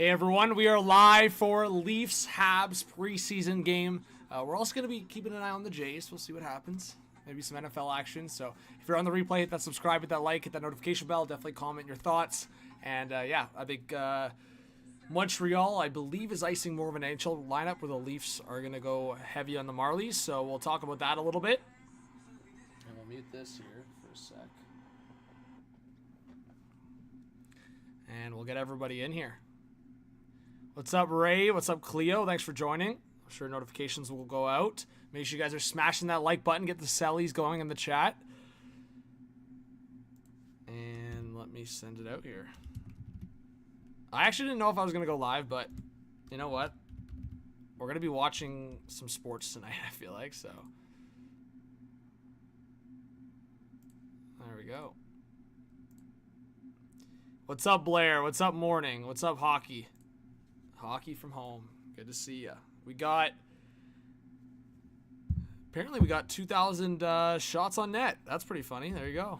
Hey everyone, we are live for Leafs Habs preseason game. We're also going to be keeping an eye on the Jays. We'll see what happens. Maybe some NFL action. So if you're on the replay, hit that subscribe, hit that like, hit that notification bell. Definitely comment your thoughts. And yeah, I think Montreal, I believe, is icing more of an NHL lineup where the Leafs are going to go heavy on the Marlies. So we'll talk about that a little bit. And we'll mute this here for a sec. And we'll get everybody in here. What's up, Ray? What's up, Cleo? Thanks for joining. I'm sure notifications will go out. Make sure you guys are smashing that like button. Get the sellies going in the chat. And let me send it out here. I actually didn't know if I was going to go live, but you know what? We're going to be watching some sports tonight, I feel like, so. There we go. What's up, Blair? What's up, Morning? What's up, Hockey? Hockey from home. Good to see ya. Apparently we got 2,000 shots on net. That's pretty funny. There you go.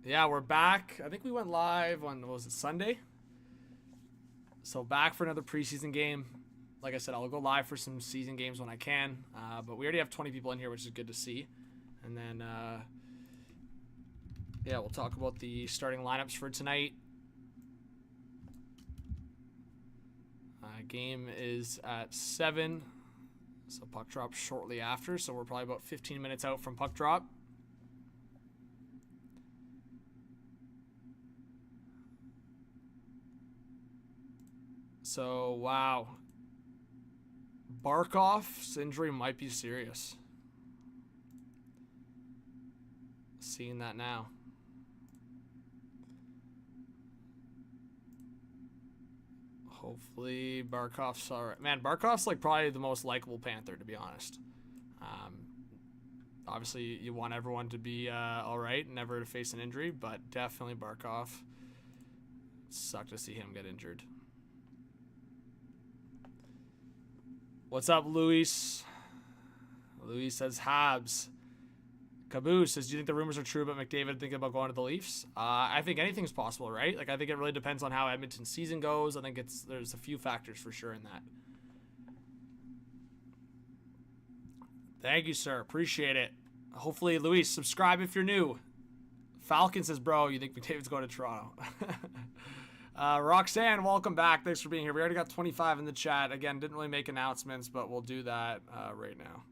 Yeah, we're back. I think we went live on, what was it, Sunday? So back for another preseason game. Like I said, I'll go live for some season games when I can. But we already have 20 people in here, which is good to see. And then, yeah, we'll talk about the starting lineups for tonight. Game is at 7, so puck drop shortly after, so we're probably about 15 minutes out from puck drop. So, wow. Barkov's injury might be serious. Seeing that now. Hopefully Barkov's all right. Man, Barkov's like probably the most likable Panther, to be honest. Obviously, you want everyone to be all right, never to face an injury, but definitely Barkov. Sucked to see him get injured. What's up, Luis? Luis says Habs. Caboose says, do you think the rumors are true about McDavid thinking about going to the Leafs? I think anything's possible, right? Like, I think it really depends on how Edmonton's season goes. I think there's a few factors for sure in that. Thank you, sir. Appreciate it. Hopefully, Luis, subscribe if you're new. Falcon says, bro, you think McDavid's going to Toronto? Roxanne, welcome back. Thanks for being here. We already got 25 in the chat. Again, didn't really make announcements, but we'll do that right now.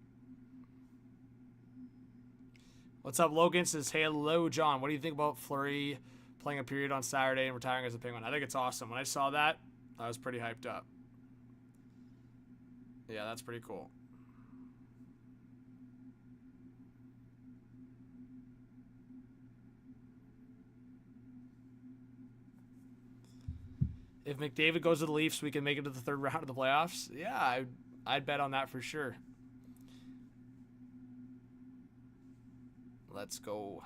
What's up, Logan? Says, hey, hello, John. What do you think about Fleury playing a period on Saturday and retiring as a Penguin? I think it's awesome. When I saw that, I was pretty hyped up. Yeah, that's pretty cool. If McDavid goes to the Leafs, we can make it to the third round of the playoffs. Yeah, I'd bet on that for sure. Let's go.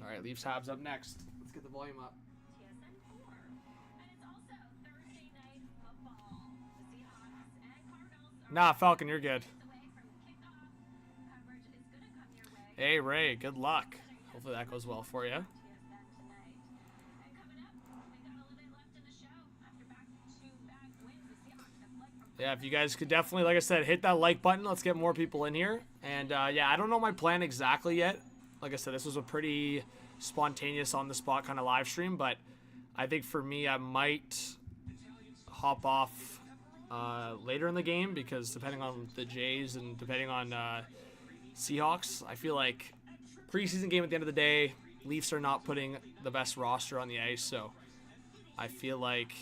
All right, Leafs Habs up next. Let's get the volume up. Nah, Falcon, you're good. Hey, Ray, good luck. Hopefully that goes well for you. Yeah, if you guys could definitely, like I said, hit that like button. Let's get more people in here. And, yeah, I don't know my plan exactly yet. Like I said, this was a pretty spontaneous, on-the-spot kind of live stream. But I think for me, I might hop off later in the game because depending on the Jays and depending on Seahawks, I feel like preseason game at the end of the day, Leafs are not putting the best roster on the ice. So I feel like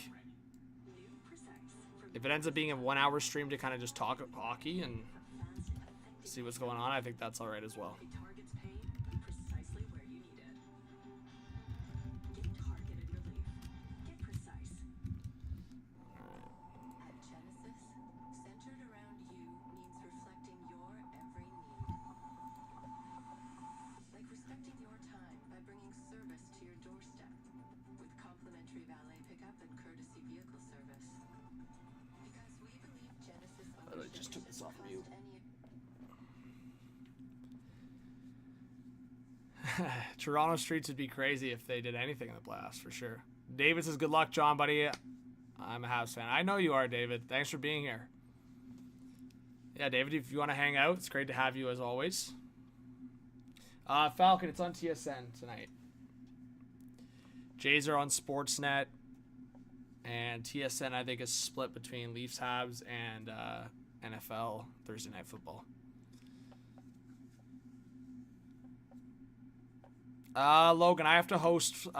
if it ends up being a 1 hour stream to kind of just talk hockey and see what's going on, I think that's all right as well. Toronto streets would be crazy if they did anything in the playoffs, for sure. David says, good luck, John, buddy. I'm a Habs fan. I know you are, David. Thanks for being here. Yeah, David, if you want to hang out, it's great to have you as always. Falcon, it's on TSN tonight. Jays are on Sportsnet. And TSN, I think, is split between Leafs, Habs, and NFL Thursday Night Football. Logan, I have to host for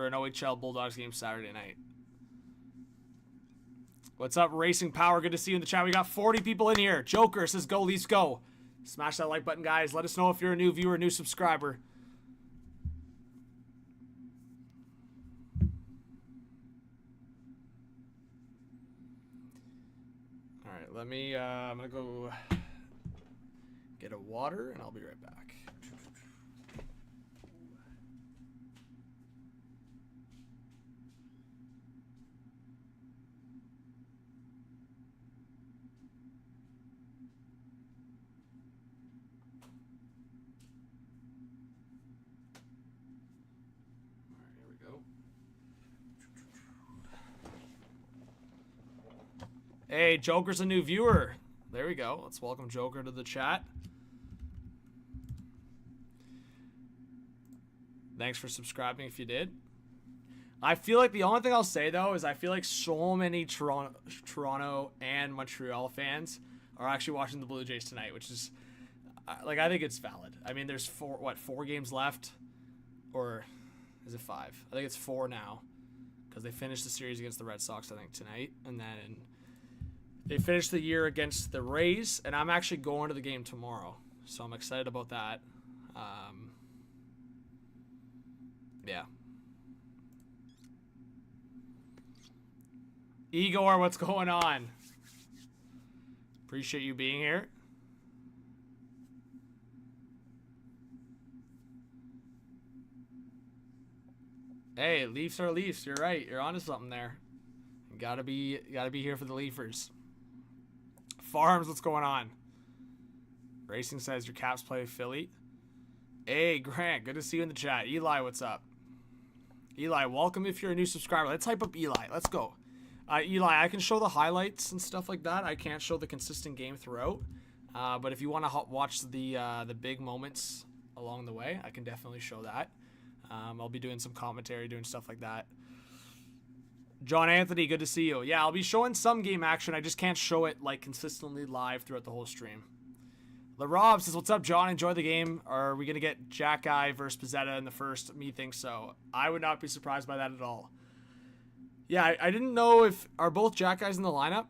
an OHL Bulldogs game Saturday night. What's up, Racing Power? Good to see you in the chat. We got 40 people in here. Joker says, go, Leafs, go. Smash that like button, guys. Let us know if you're a new viewer, new subscriber. All right, let me, I'm going to go get a water, and I'll be right back. Hey, Joker's a new viewer. There we go. Let's welcome Joker to the chat. Thanks for subscribing if you did. I feel like the only thing I'll say, though, is I feel like so many Toronto and Montreal fans are actually watching the Blue Jays tonight, which is, like, I think it's valid. I mean, there's four games left? Or is it 5? I think it's 4 now because they finished the series against the Red Sox, I think, tonight. And then they finished the year against the Rays, and I'm actually going to the game tomorrow, so I'm excited about that. Yeah. Igor, what's going on? Appreciate you being here. Hey, Leafs are Leafs. You're right. You're onto something there. You gotta be here for the Leafers. Farms, what's going on? Racing says your Caps play Philly. Hey, Grant, good to see you in the chat. Eli, what's up? Eli, welcome if you're a new subscriber. Let's hype up Eli. Let's go. Eli, I can show the highlights and stuff like that. I can't show the consistent game throughout. But if you want to watch the big moments along the way, I can definitely show that. I'll be doing some commentary, doing stuff like that. John Anthony, good to see you. Yeah, I'll be showing some game action. I just can't show it like consistently live throughout the whole stream. LaRob says, what's up, John? Enjoy the game. Are we going to get Jack Guy versus Pizzetta in the first? Me think so. I would not be surprised by that at all. Yeah, I didn't know if... Are both Jack Guys in the lineup?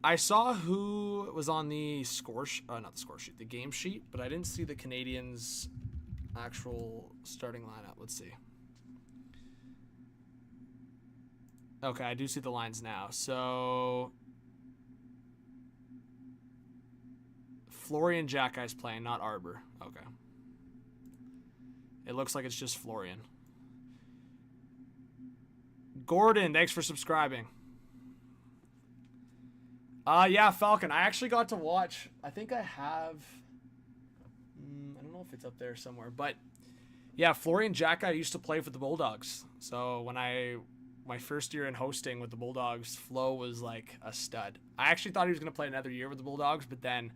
I saw who was on the score... not the score sheet, the game sheet, but I didn't see the Canadiens' actual starting lineup. Let's see. Okay, I do see the lines now. So... Florian Jack Guy's playing, not Arbor. Okay. It looks like it's just Florian. Gordon, thanks for subscribing. Yeah, Falcon. I actually got to watch. I think I have. I don't know if it's up there somewhere, but yeah, Florian Jack Guy used to play for the Bulldogs. So when my first year in hosting with the Bulldogs, Flo was like a stud. I actually thought he was going to play another year with the Bulldogs, but then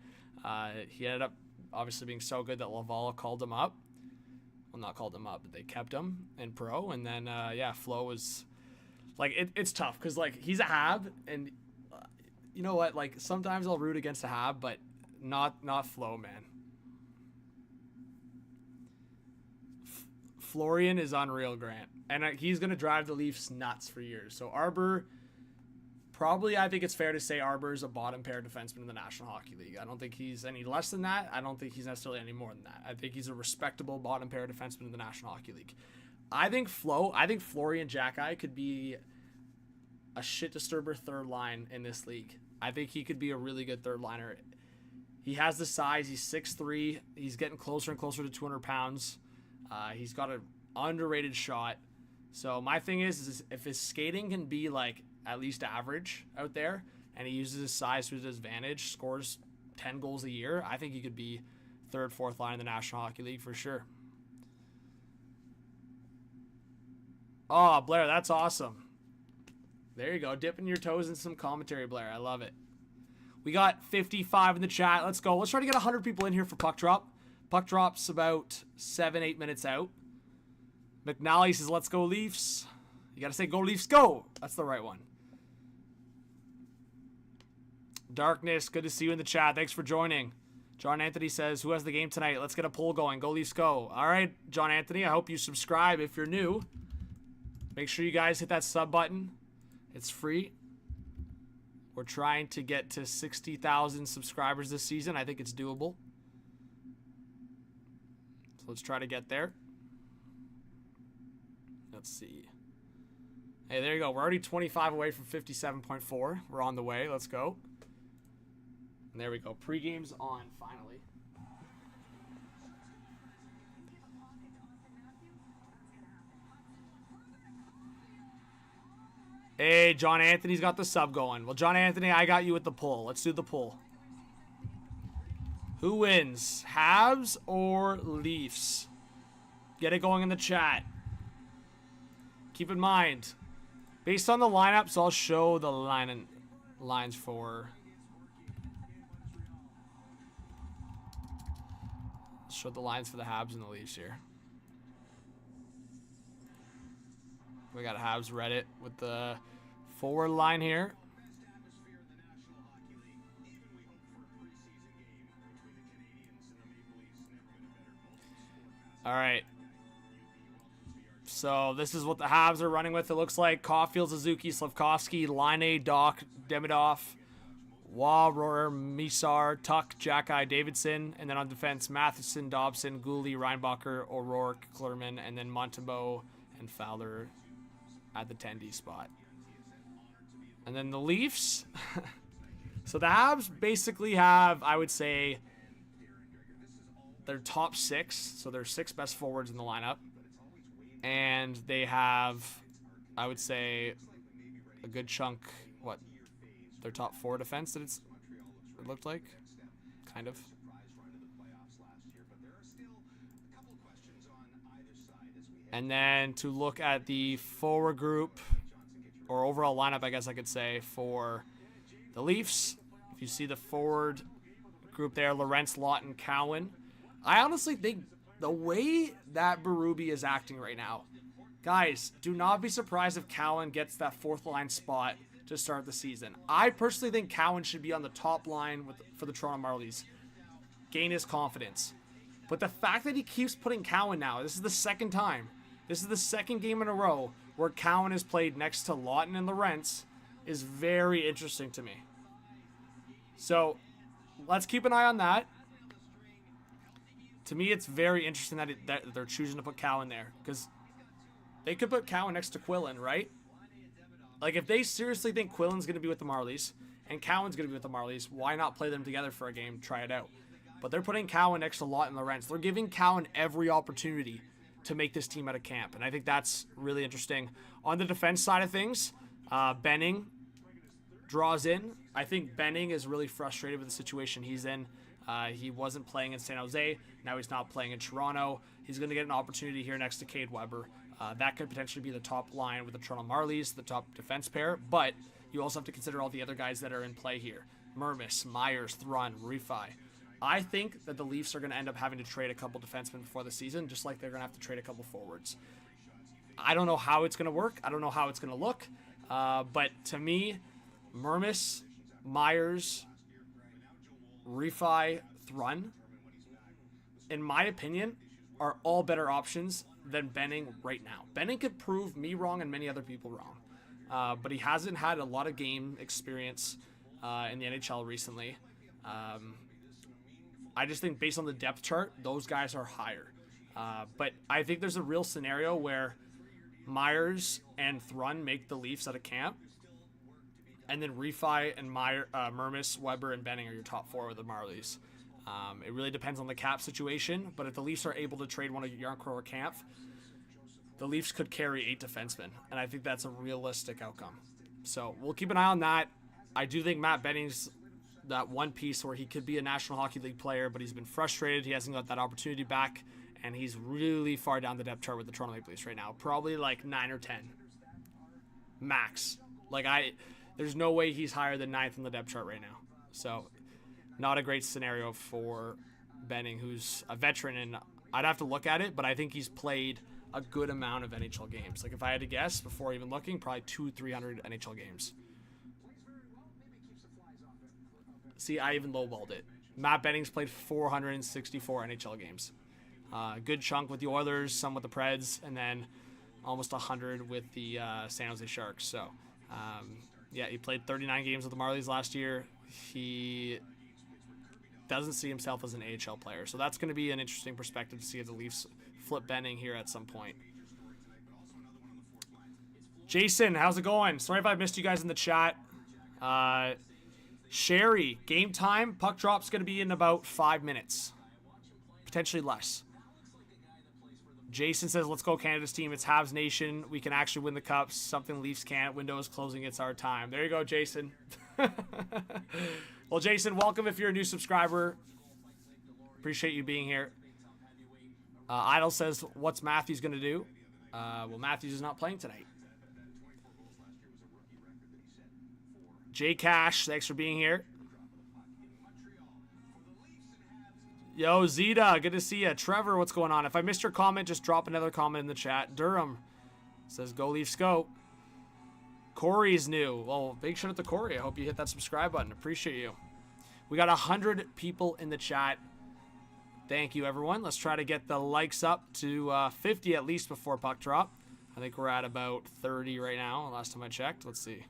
he ended up obviously being so good that Laval called him up. Well, not called him up, but they kept him in pro. And then, yeah, Flo was like, it's tough because, like, he's a Hab. And you know what? Like, sometimes I'll root against a Hab, but not Flo, man. Florian is unreal, Grant. And he's going to drive the Leafs nuts for years. So Arbor, probably I think it's fair to say Arbor is a bottom pair defenseman in the National Hockey League. I don't think he's any less than that. I don't think he's necessarily any more than that. I think he's a respectable bottom pair defenseman in the National Hockey League. I think Florian Jack Guy could be a shit disturber third line in this league. I think he could be a really good third liner. He has the size. He's 6'3". He's getting closer and closer to 200 pounds. He's got an underrated shot. So my thing is if his skating can be like at least average out there and he uses his size to his advantage, scores 10 goals a year, I think he could be third, fourth line in the National Hockey League for sure. Oh, Blair, that's awesome. There you go. Dipping your toes in some commentary, Blair. I love it. We got 55 in the chat. Let's go. Let's try to get 100 people in here for Puck Drop. Puck Drop's about 7-8 minutes out. McNally says, let's go Leafs. You got to say, go Leafs, go. That's the right one. Darkness, good to see you in the chat. Thanks for joining. John Anthony says, who has the game tonight? Let's get a poll going. Go Leafs, go. All right, John Anthony, I hope you subscribe if you're new. Make sure you guys hit that sub button. It's free. We're trying to get to 60,000 subscribers this season. I think it's doable. So let's try to get there. Let's see. Hey, there you go. We're already 25 away from 57.4. We're on the way. Let's go. And there we go. Pre-game's on, finally. Hey, John Anthony's got the sub going. Well, John Anthony, I got you with the poll. Let's do the poll. Who wins? Habs or Leafs? Get it going in the chat. Keep in mind, based on the lineups, I'll show the lines for... Show the lines for the Habs and the Leafs here. We got Habs Reddit with the forward line here. All right. So this is what the Habs are running with. It looks like Caulfield, Suzuki, Slavkovsky, Line, Doc, Demidov, Waugh, Rohrer, Misar, Tuck, Jack-Eye, Davidson, and then on defense, Matheson, Dobson, Gooley, Reinbacher, O'Rourke, Klurman, and then Montembeault and Fowler at the 10D spot. And then the Leafs. So the Habs basically have, I would say, their top six. So their six best forwards in the lineup. And they have, I would say, a good chunk, what, their top four defense that it looked like? Kind of. And then to look at the forward group, or overall lineup, I guess I could say, for the Leafs. If you see the forward group there, Lorentz, Lawton, Cowan. I honestly think the way that Berube is acting right now, guys, do not be surprised if Cowan gets that fourth line spot to start the season. I personally think Cowan should be on the top line for the Toronto Marlies. Gain his confidence. But the fact that he keeps putting Cowan now, this is the second time. This is the second game in a row where Cowan has played next to Lawton and Lorentz, is very interesting to me. So let's keep an eye on that. To me, it's very interesting that they're choosing to put Cowan there, because they could put Cowan next to Quillen, right? Like, if they seriously think Quillen's going to be with the Marlies and Cowan's going to be with the Marlies, why not play them together for a game, try it out? But they're putting Cowan next to Lawton and Lorentz. They're giving Cowan every opportunity to make this team out of camp, and I think that's really interesting. On the defense side of things, Benning draws in. I think Benning is really frustrated with the situation he's in. He wasn't playing in San Jose. Now he's not playing in Toronto. He's going to get an opportunity here next to Cade Weber. That could potentially be the top line with the Toronto Marlies, the top defense pair, but you also have to consider all the other guys that are in play here. Mermis, Myers, Thrun, Refi. I think that the Leafs are going to end up having to trade a couple defensemen before the season, just like they're going to have to trade a couple forwards. I don't know how it's going to work. I don't know how it's going to look. But to me, Mermis, Myers, Refi, Thrun, in my opinion, are all better options than Benning right now. Benning could prove me wrong and many other people wrong. But he hasn't had a lot of game experience in the NHL recently. I just think based on the depth chart, those guys are higher. But I think there's a real scenario where Myers and Thrun make the Leafs out of camp, and then Refi and Mermis, Weber, and Benning are your top four with the Marlies. It really depends on the cap situation, but if the Leafs are able to trade one of Yarncrow or Kampf, the Leafs could carry 8 defensemen, and I think that's a realistic outcome. So we'll keep an eye on that. I do think Matt Benning's that one piece where he could be a National Hockey League player, but he's been frustrated. He hasn't got that opportunity back, and he's really far down the depth chart with the Toronto Maple Leafs right now. Probably like 9 or 10. Max. Like, there's no way he's higher than 9th on the depth chart right now. So, not a great scenario for Benning, who's a veteran, and I'd have to look at it, but I think he's played a good amount of NHL games. Like, if I had to guess, before even looking, probably 200-300 NHL games. See, I even lowballed it. Matt Benning's played 464 NHL games. Good chunk with the Oilers, some with the Preds, and then almost 100 with the San Jose Sharks. So, yeah, he played 39 games with the Marlies last year. He doesn't see himself as an AHL player. So that's going to be an interesting perspective to see if the Leafs flip Benning here at some point. Jason, how's it going? Sorry if I missed you guys in the chat. Sherry, game time. Puck drop's going to be in about 5 minutes. Potentially less. Jason says, let's go Canada's team. It's Habs Nation. We can actually win the cups. Something Leafs can't. Window is closing. It's our time. There you go, Jason. Well, Jason, welcome if you're a new subscriber. Appreciate you being here. Idle says, what's Matthews going to do? Well, Matthews is not playing tonight. Jay Cash, thanks for being here. Yo, Zeta, good to see you. Trevor, what's going on? If I missed your comment, just drop another comment in the chat. Durham says, go Leafs go. Corey's new. Well, big shout out to Corey. I hope you hit that subscribe button. Appreciate you. We got 100 people in the chat. Thank you, everyone. Let's try to get the likes up to 50 at least before puck drop. I think we're at about 30 right now, last time I checked. Let's see.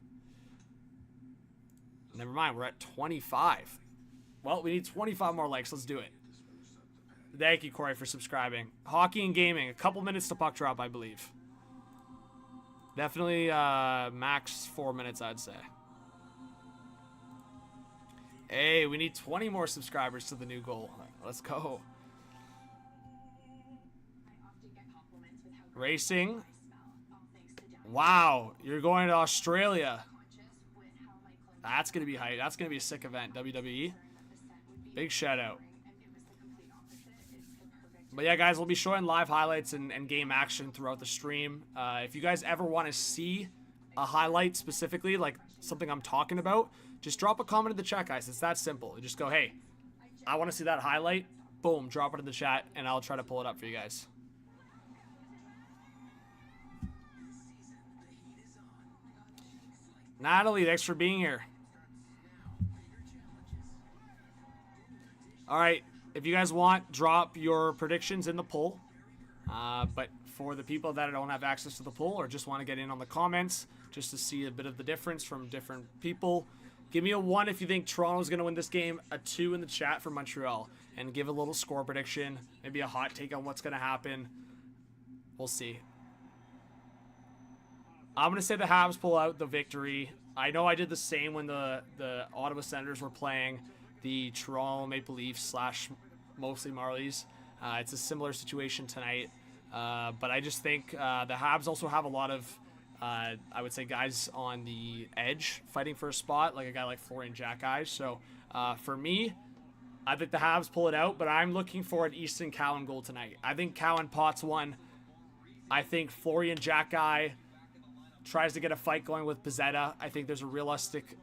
Never mind, we're at 25. Well, we need 25 more likes. Let's do it. Thank you, Corey, for subscribing. Hockey and gaming, a couple minutes to puck drop, I believe. Definitely max 4 minutes, I'd say. Hey, we need 20 more subscribers to the new goal. Let's go. Racing. Wow, you're going to Australia. That's going to be hype. That's going to be a sick event, WWE. Big shout out. But yeah, guys, we'll be showing live highlights and game action throughout the stream. If you guys ever want to see a highlight specifically, like something I'm talking about, just drop a comment in the chat, guys. It's that simple. You just go, hey, I want to see that highlight. Boom, drop it in the chat, and I'll try to pull it up for you guys. Natalie, thanks for being here. All right, if you guys want, drop your predictions in the poll. But for the people that don't have access to the poll or just want to get in on the comments, just to see a bit of the difference from different people, give me a 1 if you think Toronto's going to win this game, a 2 in the chat for Montreal, and give a little score prediction, maybe a hot take on what's going to happen. We'll see. I'm going to say the Habs pull out the victory. I know I did the same when the Ottawa Senators were playing the Toronto Maple Leafs / mostly Marlies. It's a similar situation tonight. But I just think the Habs also have a lot of, I would say, guys on the edge fighting for a spot, like a guy like Florian Jack-Eyes. So for me, I think the Habs pull it out, but I'm looking for an Easton Cowan goal tonight. I think Cowan pots one. I think Florian Jack-Eye tries to get a fight going with Pizzetta. I think there's a realistic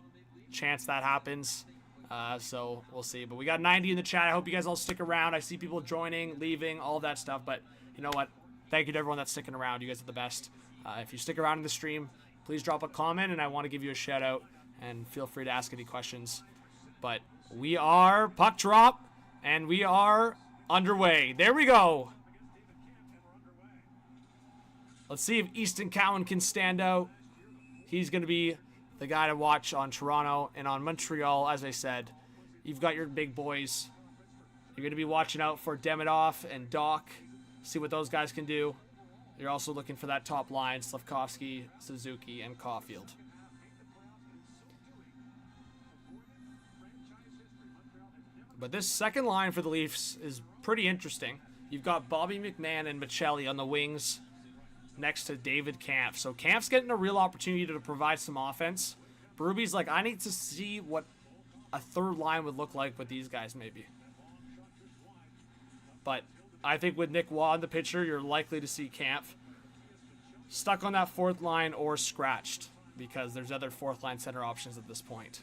chance that happens. So we'll see. But we got 90 in the chat. I hope you guys all stick around. I see people joining, leaving, all that stuff. But you know what? Thank you to everyone that's sticking around. You guys are the best. If you stick around in the stream, please drop a comment, and I want to give you a shout out. And feel free to ask any questions. But we are puck drop, and we are underway. There we go. Let's see if Easton Cowan can stand out. He's going to be the guy to watch on Toronto. And on Montreal, as I said, you've got your big boys. You're going to be watching out for Demidov and Doc. See what those guys can do. You're also looking for that top line, Slavkovsky, Suzuki, and Caulfield. But this second line for the Leafs is pretty interesting. You've got Bobby McMahon and Michelli on the wings next to David Kampf. So Kampf's getting a real opportunity to provide some offense. Berube's like, I need to see what a third line would look like with these guys maybe. But I think with Nick Waugh in the picture, you're likely to see Camp stuck on that fourth line or scratched because there's other fourth line center options at this point.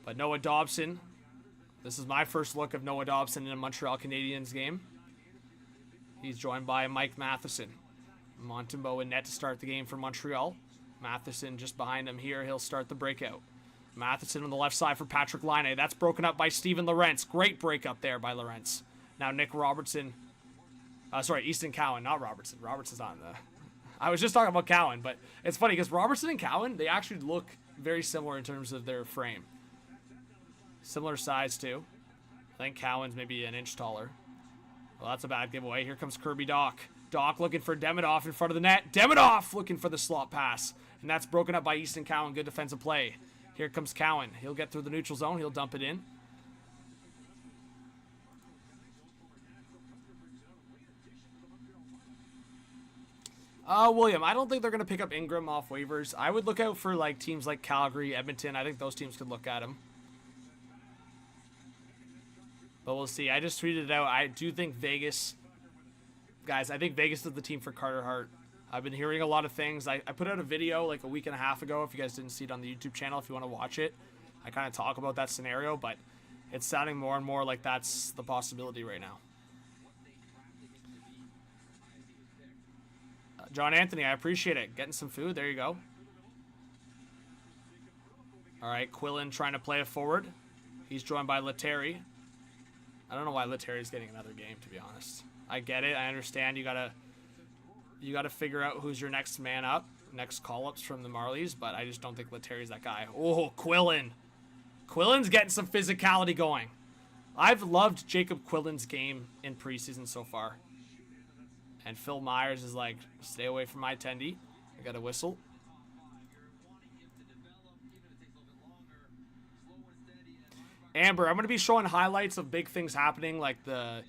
But Noah Dobson, this is my first look of Noah Dobson in a Montreal Canadiens game. He's joined by Mike Matheson. Montembeault in net to start the game for Montreal. Matheson just behind him here. He'll start the breakout. Matheson on the left side for Patrick Laine. That's broken up by Steven Lorentz. Great breakup there by Lorentz. Now Nick Robertson. Easton Cowan, not Robertson. Robertson's on the... I was just talking about Cowan, but it's funny because Robertson and Cowan, they actually look very similar in terms of their frame. Similar size, too. I think Cowan's maybe an inch taller. Well, that's a bad giveaway. Here comes Kirby Dach. Dach looking for Demidov in front of the net. Demidov looking for the slot pass. And that's broken up by Easton Cowan. Good defensive play. Here comes Cowan. He'll get through the neutral zone. He'll dump it in. William, I don't think they're going to pick up Ingram off waivers. I would look out for like teams like Calgary, Edmonton. I think those teams could look at him. But we'll see. I just tweeted it out. I do think Vegas... Guys, I think Vegas is the team for Carter Hart. I've been hearing a lot of things. I put out a video like a week and a half ago. If you guys didn't see it on the YouTube channel, if you want to watch it, I kind of talk about that scenario. But it's sounding more and more like that's the possibility right now. John Anthony, I appreciate it. Getting some food. There you go. All right, Quillen trying to play it forward. He's joined by Lettieri. I don't know why Lettieri's getting another game, to be honest. I get it. I understand. You gotta figure out who's your next man up, next call-ups from the Marlies, but I just don't think Lettieri's that guy. Oh, Quillen. Quillen's getting some physicality going. I've loved Jacob Quillen's game in preseason so far. And Phil Myers is like, stay away from my tendy. I got a whistle. Amber, I'm going to be showing highlights of big things happening, like the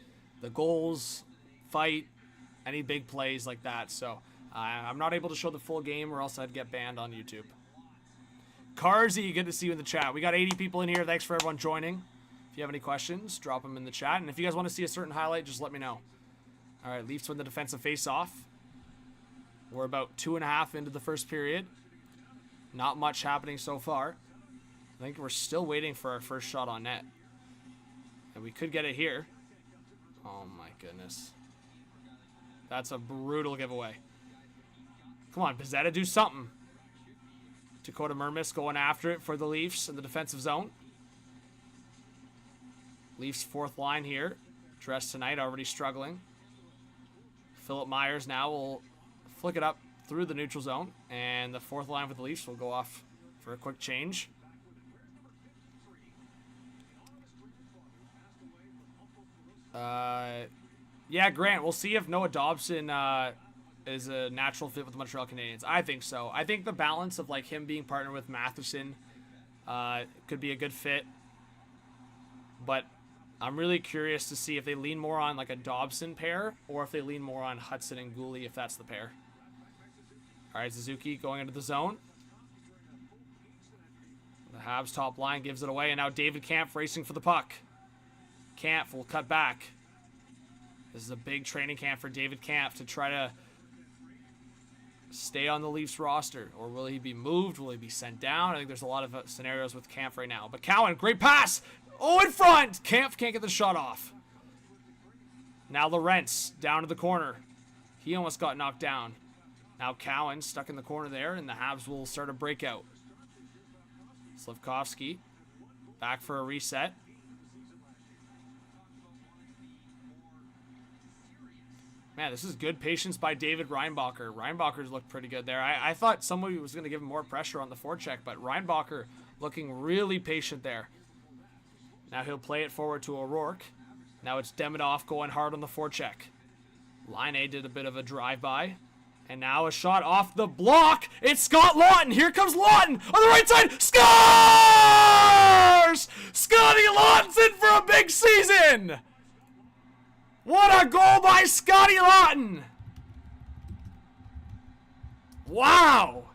goals, fight, any big plays like that. So I'm not able to show the full game or else I'd get banned on YouTube. Carzy, good to see you in the chat. We got 80 people in here. Thanks for everyone joining. If you have any questions, drop them in the chat. And if you guys want to see a certain highlight, just let me know. All right, Leafs win the defensive face-off. We're about 2.5 into the first period. Not much happening so far. I think we're still waiting for our first shot on net. And we could get it here. Oh, my goodness. That's a brutal giveaway. Come on, Pizzetta, do something. Dakota Mermis going after it for the Leafs in the defensive zone. Leafs fourth line here. Dressed tonight, already struggling. Philip Myers now will flick it up through the neutral zone. And the fourth line for the Leafs will go off for a quick change. Yeah, Grant, we'll see if Noah Dobson is a natural fit with the Montreal Canadiens. I think so. I think the balance of like him being partnered with Matheson could be a good fit. But I'm really curious to see if they lean more on like a Dobson pair or if they lean more on Hudson and Gooley, if that's the pair. All right, Suzuki going into the zone. The Habs top line gives it away, and now David Kampf racing for the puck. Kampf will cut back. This is a big training camp for David Kampf to try to stay on the Leafs roster. Or will he be moved? Will he be sent down? I think there's a lot of scenarios with Kampf right now. But Cowan, great pass! Oh, in front! Kampf can't get the shot off. Now Lorentz down to the corner. He almost got knocked down. Now Cowan stuck in the corner there, and the Habs will start a breakout. Slafkovsky back for a reset. Man, this is good patience by David Reinbacher. Reinbacher's looked pretty good there. I thought somebody was going to give him more pressure on the forecheck, but Reinbacher looking really patient there. Now he'll play it forward to O'Rourke. Now it's Demidov going hard on the forecheck. Laine did a bit of a drive-by. And now a shot off the block. It's Scott Laughton. Here comes Laughton on the right side. Scores! Scotty Laughton's in for a big season. What a goal by Scotty Laughton. Wow.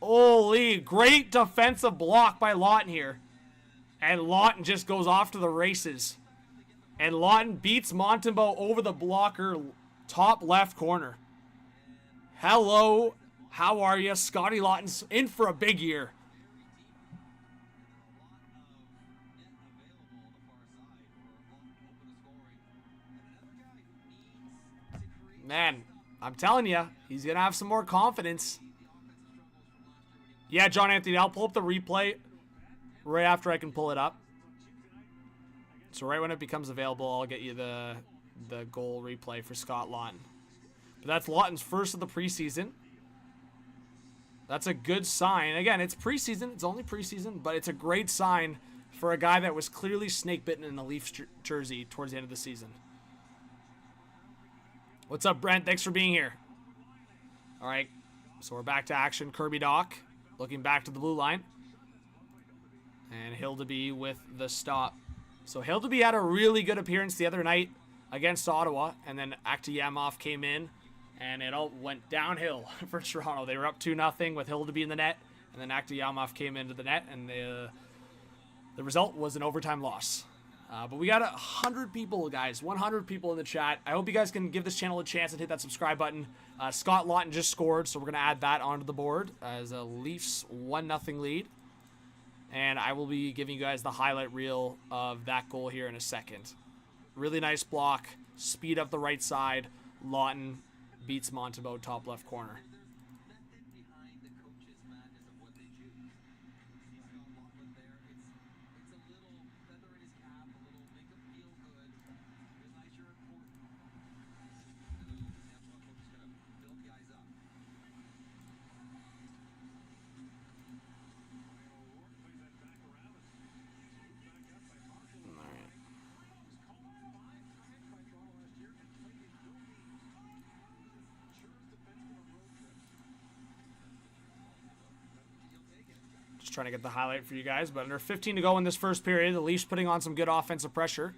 Holy, great defensive block by Lawton here. And Lawton just goes off to the races. And Lawton beats Montembeault over the blocker, top left corner. Hello, how are you? Scotty Lawton's in for a big year. Man, I'm telling you, he's going to have some more confidence. Yeah, John Anthony, I'll pull up the replay right after I can pull it up. So right when it becomes available, I'll get you the goal replay for Scott Lawton. But that's Lawton's first of the preseason. That's a good sign. Again, it's preseason. It's only preseason, but it's a great sign for a guy that was clearly snake-bitten in a Leafs jersey towards the end of the season. What's up, Brent? Thanks for being here. All right, so we're back to action. Kirby Doc looking back to the blue line. And Hildeby with the stop. So Hildeby had a really good appearance the other night against Ottawa, and then Aktayamov came in, and it all went downhill for Toronto. They were up 2-0 with Hildeby in the net, and then Aktayamov came into the net, and the result was an overtime loss. But we got 100 people, guys, 100 people in the chat. I hope you guys can give this channel a chance and hit that subscribe button. Scott Lawton just scored, so we're going to add that onto the board as a Leafs 1-0 lead. And I will be giving you guys the highlight reel of that goal here in a second. Really nice block. Speed up the right side. Lawton beats Montembeault top left corner. Trying to get the highlight for you guys, but under 15 to go in this first period. The Leafs putting on some good offensive pressure.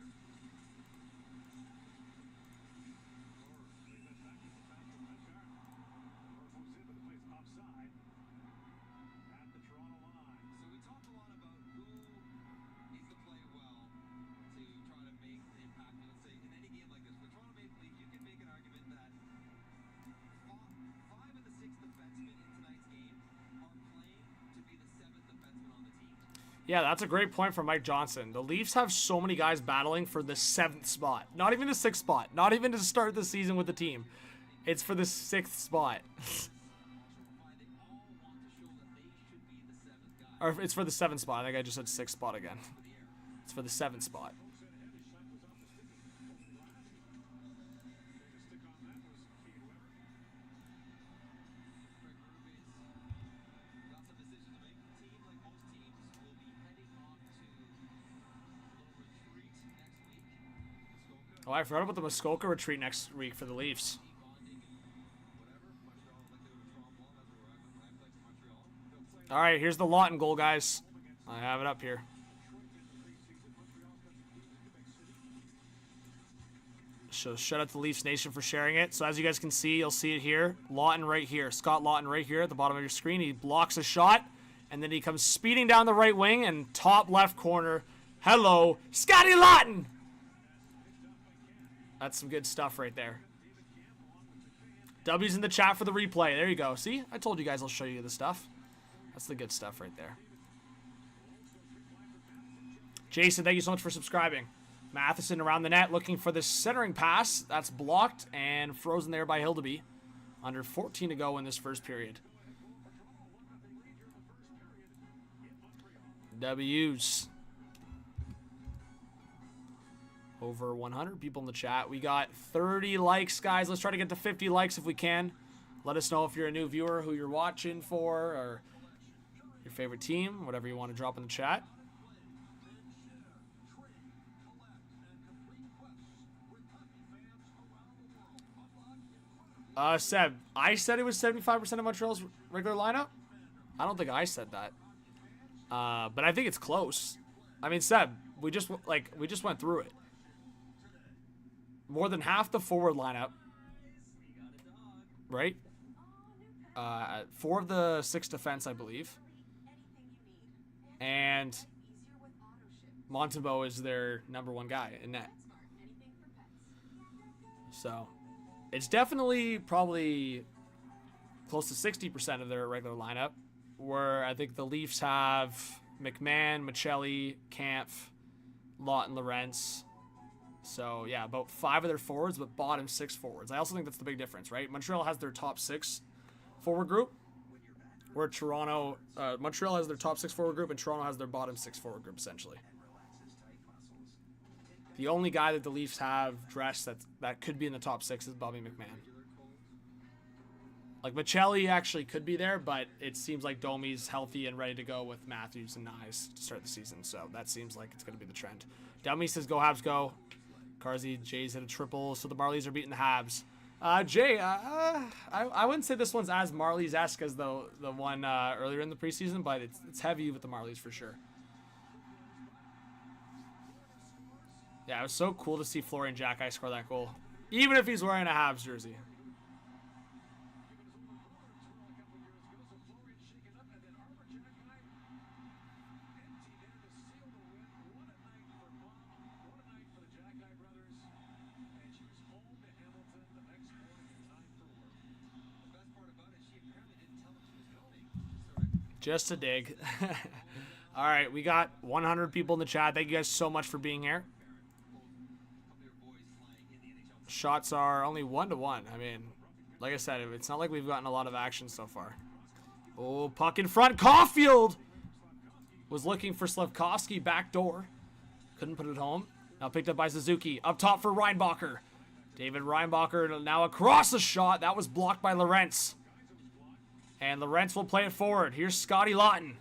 Yeah, that's a great point from Mike Johnson. The Leafs have so many guys battling for the 7th spot. Not even the 6th spot. Not even to start the season with the team. It's for the 6th spot. Or it's for the 7th spot. I think I just said 6th spot again. It's for the 7th spot. Oh, I forgot about the Muskoka retreat next week for the Leafs. All right, here's the Lawton goal, guys. I have it up here. So shout out to Leafs Nation for sharing it. So as you guys can see, you'll see it here. Lawton right here. Scott Lawton right here at the bottom of your screen. He blocks a shot, and then he comes speeding down the right wing and top left corner. Hello, Scotty Lawton! That's some good stuff right there. W's in the chat for the replay. There you go. See? I told you guys I'll show you the stuff. That's the good stuff right there. Jason, thank you so much for subscribing. Matheson around the net looking for the centering pass. That's blocked and frozen there by Hildeby. Under 14 to go in this first period. W's. Over 100 people in the chat. We got 30 likes, guys. Let's try to get to 50 likes if we can. Let us know if you're a new viewer, who you're watching for, or your favorite team, whatever you want to drop in the chat. Seb, I said it was 75% of Montreal's regular lineup. I don't think I said that. But I think it's close. I mean, Seb, we just went through it. More than half the forward lineup, right? 4 of the 6 defense, I believe. And Montembeault is their number 1 guy in net. So it's definitely probably close to 60% of their regular lineup, where I think the Leafs have McMahon, Michelli, Kampf, Lawton, Lorentz. So, yeah, about 5 of their forwards, but bottom 6 forwards. I also think that's the big difference, right? Montreal has their top 6 forward group, where Montreal has their top 6 forward group, and Toronto has their bottom 6 forward group, essentially. The only guy that the Leafs have dressed that could be in the top 6 is Bobby McMahon. Like, Michelli actually could be there, but it seems like Domi's healthy and ready to go with Matthews and Nyes to start the season. So that seems like it's going to be the trend. Dummy says, go Habs, go. Carzy, Jay's hit a triple, so the Marlies are beating the Habs. Jay, I wouldn't say this one's as Marlies-esque as the one earlier in the preseason, but it's heavy with the Marlies for sure. Yeah, it was so cool to see Florian Jacki score that goal, even if he's wearing a Habs jersey. Just a dig. All right, we got 100 people in the chat. Thank you guys so much for being here. Shots are only 1-1. I mean, like I said, it's not like we've gotten a lot of action so far. Oh, puck in front. Caulfield was looking for Slafkovsky backdoor. Couldn't put it home. Now picked up by Suzuki. Up top for Reinbacher. David Reinbacher now across the shot. That was blocked by Lorentz. And Lorentz will play it forward. Here's Scotty Lawton.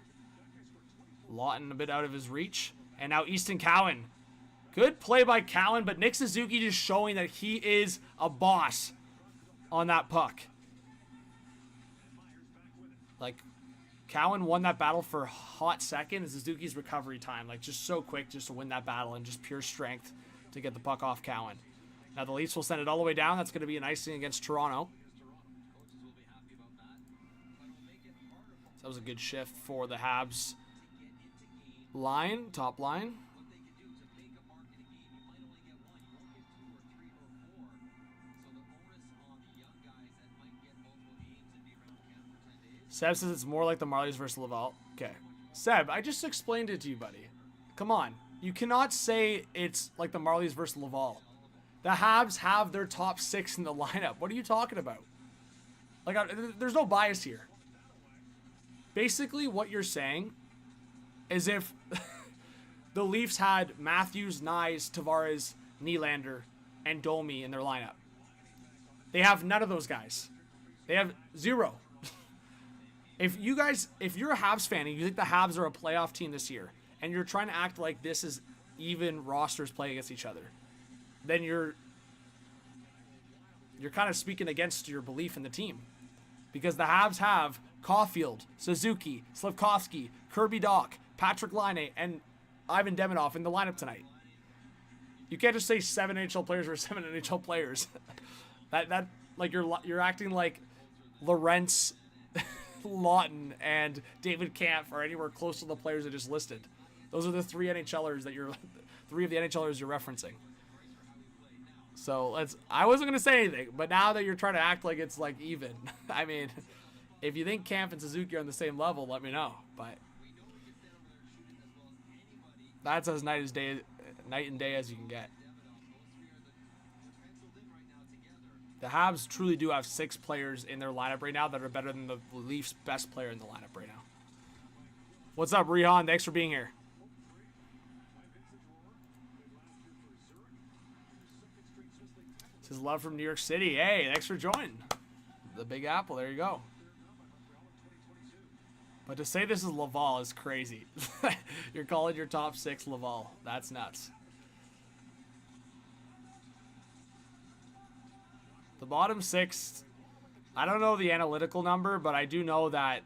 Lawton a bit out of his reach. And now Easton Cowan. Good play by Cowan, but Nick Suzuki just showing that he is a boss on that puck. Like, Cowan won that battle for a hot second, and Suzuki's recovery time, like, just so quick just to win that battle and just pure strength to get the puck off Cowan. Now the Leafs will send it all the way down. That's going to be an icing against Toronto. So that was a good shift for the Habs line, top line. Seb says it's more like the Marlies versus Laval. Okay. Seb, I just explained it to you, buddy. Come on. You cannot say it's like the Marlies versus Laval. The Habs have their top 6 in the lineup. What are you talking about? Like, there's no bias here. Basically, what you're saying is if the Leafs had Matthews, Nyes, Tavares, Nylander, and Domi in their lineup. They have none of those guys. They have 0. If you're a Habs fan and you think the Habs are a playoff team this year, and you're trying to act like this is even rosters playing against each other, then you're kind of speaking against your belief in the team. Because the Habs have Caulfield, Suzuki, Slafkovsky, Kirby Dach, Patrick Laine, and Ivan Demidov in the lineup tonight. You can't just say 7 NHL players versus 7 NHL players. that like you're acting like Lorentz, Lawton, and David Kampf are anywhere close to the players I just listed. Those are the 3 NHLers that you're 3 of the NHLers you're referencing. So I wasn't gonna say anything, but now that you're trying to act like it's like even, I mean, if you think Kampf and Suzuki are on the same level, let me know. But that's as night and day as you can get. The Habs truly do have 6 players in their lineup right now that are better than the Leafs' best player in the lineup right now. What's up, Rihan? Thanks for being here. This is love from New York City. Hey, thanks for joining. The Big Apple, there you go. But to say this is Laval is crazy. You're calling your top 6 Laval. That's nuts. The bottom 6, I don't know the analytical number, but I do know that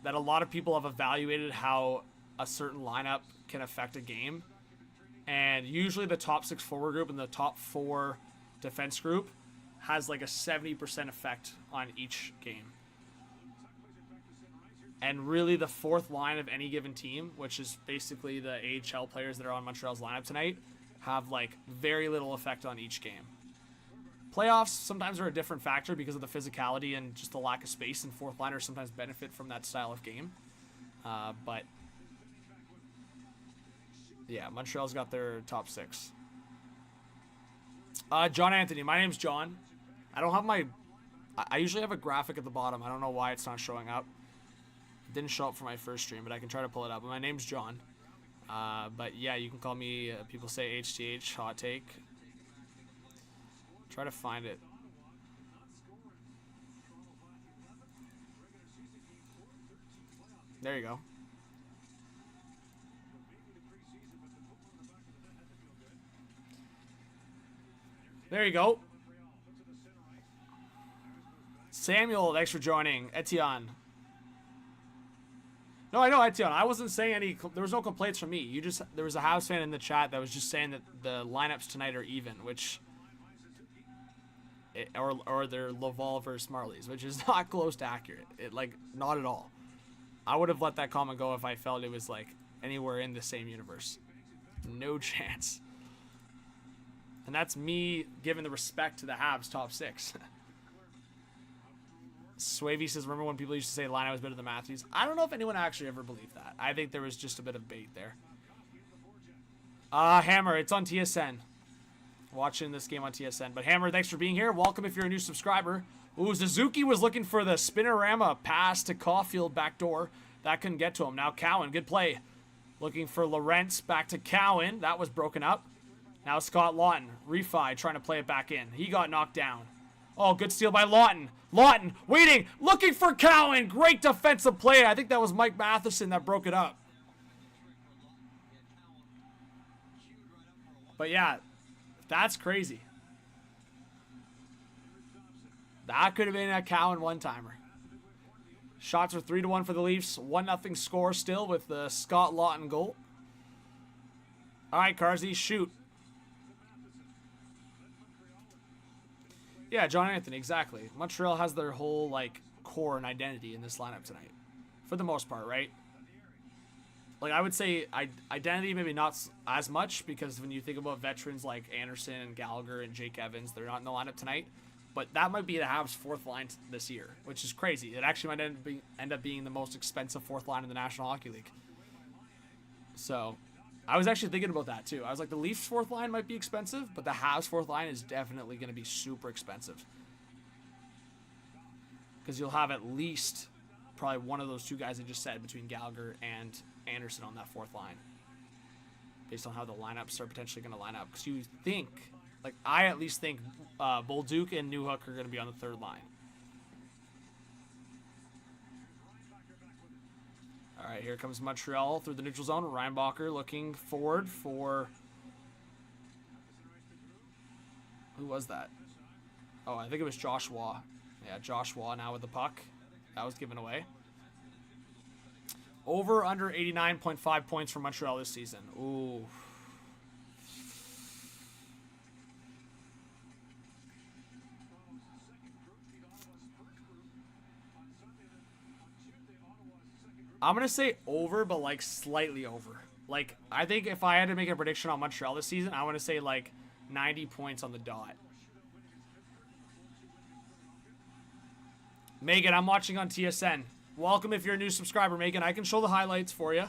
a lot of people have evaluated how a certain lineup can affect a game. And usually the top 6 forward group and the top 4 defense group has like a 70% effect on each game. And really the fourth line of any given team, which is basically the AHL players that are on Montreal's lineup tonight, have like very little effect on each game. Playoffs sometimes are a different factor because of the physicality and just the lack of space, and fourth liners sometimes benefit from that style of game. But yeah, Montreal's got their top 6. John Anthony, my name's John. I don't have my... I usually have a graphic at the bottom. I don't know why it's not showing up. It didn't show up for my first stream, but I can try to pull it up. But my name's John. But yeah, you can call me, people say HTH, hot take. Try to find it. There you go. There you go. Samuel, thanks for joining. Etienne. No, I know, Etienne. I wasn't saying any... There was no complaints from me. There was a Habs fan in the chat that was just saying that the lineups tonight are even, which... or they're Laval versus Marlies, which is not close to accurate. Like, not at all. I would have let that comment go if I felt it was, like, anywhere in the same universe. No chance. And that's me giving the respect to the Habs top 6. Swavey says, remember when people used to say Lino was better than Matthews? I don't know if anyone actually ever believed that. I think there was just a bit of bait there. Hammer, it's on TSN. Watching this game on TSN. But Hammer, thanks for being here. Welcome if you're a new subscriber. Ooh, Suzuki was looking for the spinorama pass to Caulfield backdoor. That couldn't get to him. Now Cowan, good play. Looking for Lorentz, back to Cowan. That was broken up. Now Scott Lawton, refi, trying to play it back in. He got knocked down. Oh, good steal by Lawton. Lawton, waiting, looking for Cowan. Great defensive play. I think that was Mike Matheson that broke it up. But yeah, that's crazy. That could have been a Cowan one-timer. Shots are 3-1 for the Leafs. 1-0 score still with the Scott Lawton goal. All right, Carsey, shoot. Yeah, John Anthony, exactly. Montreal has their whole, like, core and identity in this lineup tonight. For the most part, right? Like, I would say identity maybe not as much, because when you think about veterans like Anderson and Gallagher and Jake Evans, they're not in the lineup tonight. But that might be the Habs' fourth line this year, which is crazy. It actually might end up being the most expensive fourth line in the National Hockey League. So, I was actually thinking about that too. I was like, the Leafs' fourth line might be expensive, but the Habs' fourth line is definitely going to be super expensive. Because you'll have at least probably one of those two guys I just said between Gallagher and Anderson on that fourth line. Based on how the lineups are potentially going to line up. Because you think, like I at least think Bolduc and Newhook are going to be on the third line. All right, here comes Montreal through the neutral zone. Reinbacher looking forward for... Who was that? Oh, I think it was Joshua. Yeah, Joshua now with the puck. That was given away. Over under 89.5 points for Montreal this season. Ooh. I'm going to say over, but like slightly over. Like, I think if I had to make a prediction on Montreal this season, I want to say like 90 points on the dot. Megan, I'm watching on TSN. Welcome if you're a new subscriber, Megan. I can show the highlights for you.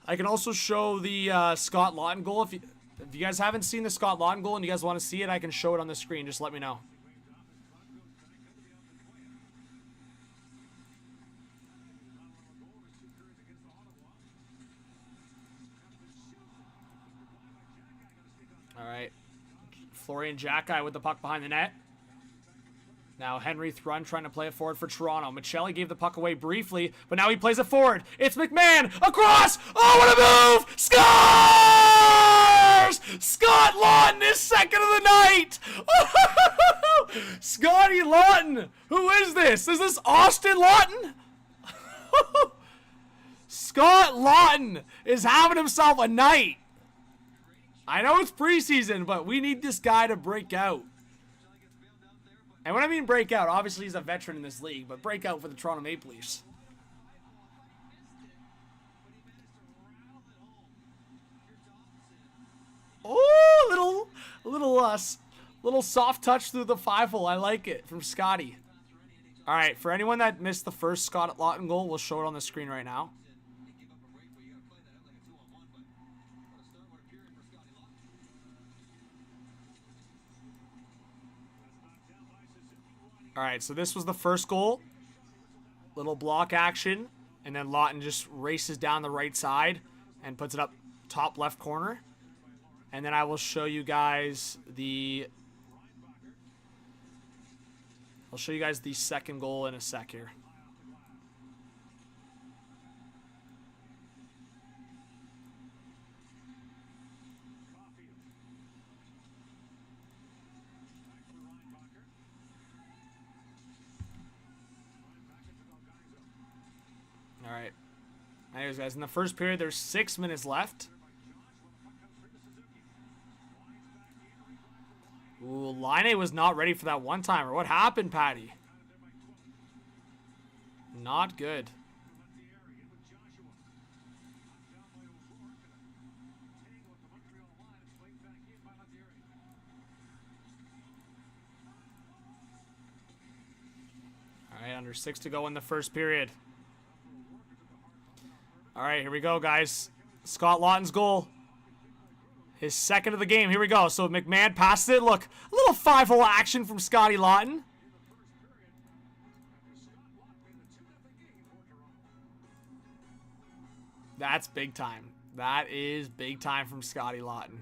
I can also show the Scott Lawton goal. If you guys haven't seen the Scott Lawton goal and you guys want to see it, I can show it on the screen. Just let me know. All right. Florian Jacki with the puck behind the net. Now Henry Thrun trying to play it forward for Toronto. Michelli gave the puck away briefly, but now he plays it forward. It's McMahon across. Oh, what a move! Scores! Scott Lawton is second of the night. Scotty Lawton. Who is this? Is this Austin Lawton? Scott Lawton is having himself a night. I know it's preseason, but we need this guy to break out. And when I mean breakout, obviously he's a veteran in this league, but breakout for the Toronto Maple Leafs. Oh, little soft touch through the 5-hole. I like it from Scotty. All right, for anyone that missed the first Scott Laughton goal, we'll show it on the screen right now. All right, so this was the first goal. Little block action, and then Laughton just races down the right side and puts it up top left corner. And then I will show you guys the second goal in a sec here. All right. Anyways, guys, in the first period, there's 6 minutes left. Ooh, Laine was not ready for that one-timer. What happened, Patty? Not good. All right, under 6 to go in the first period. All right, here we go, guys. Scott Laughton's goal. His second of the game. Here we go. So McMahon passes it. Look, a little 5-hole action from Scotty Laughton. That's big time. That is big time from Scotty Laughton.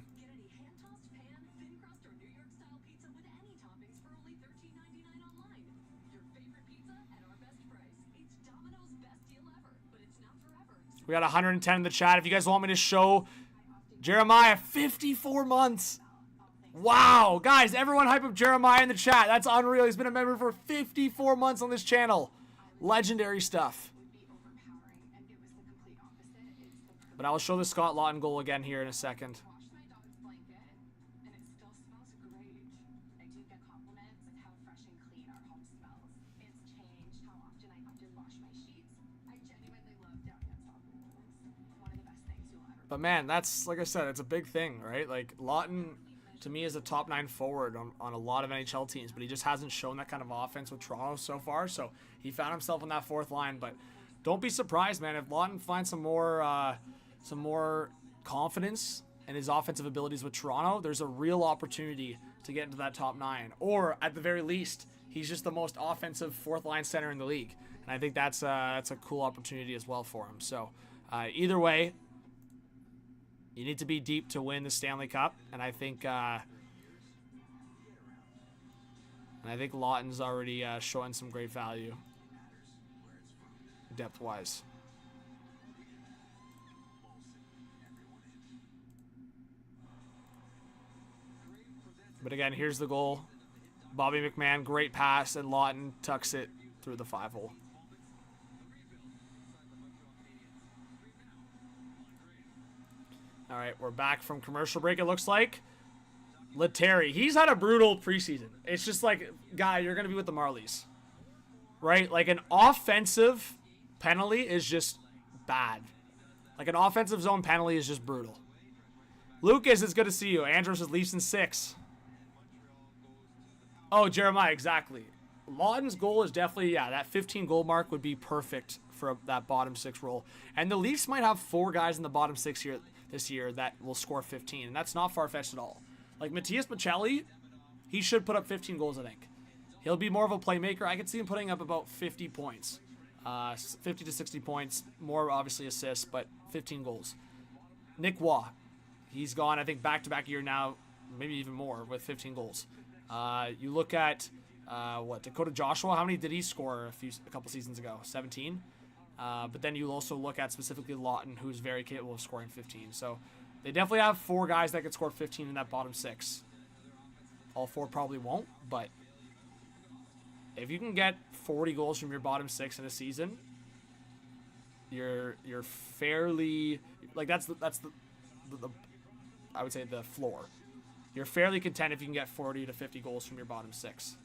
We got 110 in the chat. If you guys want me to show Jeremiah, 54 months. Wow. Guys, everyone hype up Jeremiah in the chat. That's unreal. He's been a member for 54 months on this channel. Legendary stuff. But I will show the Scott Laughton goal again here in a second. But man, that's, like I said, it's a big thing, right? Like, Laughton, to me, is a top 9 forward on a lot of NHL teams, but he just hasn't shown that kind of offense with Toronto so far, so he found himself on that 4th line. But don't be surprised, man, if Laughton finds some more confidence in his offensive abilities with Toronto, there's a real opportunity to get into that top 9. Or, at the very least, he's just the most offensive 4th line center in the league. And I think that's a cool opportunity as well for him. So, either way, you need to be deep to win the Stanley Cup, and I think Laughton's already showing some great value depth-wise. But again, here's the goal. Bobby McMahon, great pass, and Laughton tucks it through the 5-hole. All right, we're back from commercial break, it looks like. Lettieri, he's had a brutal preseason. It's just like, guy, you're going to be with the Marlies. Right? Like, an offensive penalty is just bad. Like, an offensive zone penalty is just brutal. Lucas, it's good to see you. Andros is Leafs in 6. Oh, Jeremiah, exactly. Laughton's goal is definitely, yeah, that 15-goal mark would be perfect for that bottom 6 role. And the Leafs might have 4 guys in the bottom 6 here this year that will score 15, and that's not far-fetched at all. Like, Matias Maccelli, he should put up 15 goals, I think. He'll be more of a playmaker. I could see him putting up about 50 points. 50 to 60 points, more obviously assists, but 15 goals. Nick Waugh, he's gone, I think, back-to-back year now, maybe even more, with 15 goals. You look at, Dakota Joshua, how many did he score a couple seasons ago? 17? But then you also look at specifically Laughton, who's very capable of scoring 15. So they definitely have 4 guys that could score 15 in that bottom 6. All 4 probably won't, but if you can get 40 goals from your bottom 6 in a season, you're fairly, like, that's the I would say the floor. You're fairly content if you can get 40 to 50 goals from your bottom 6.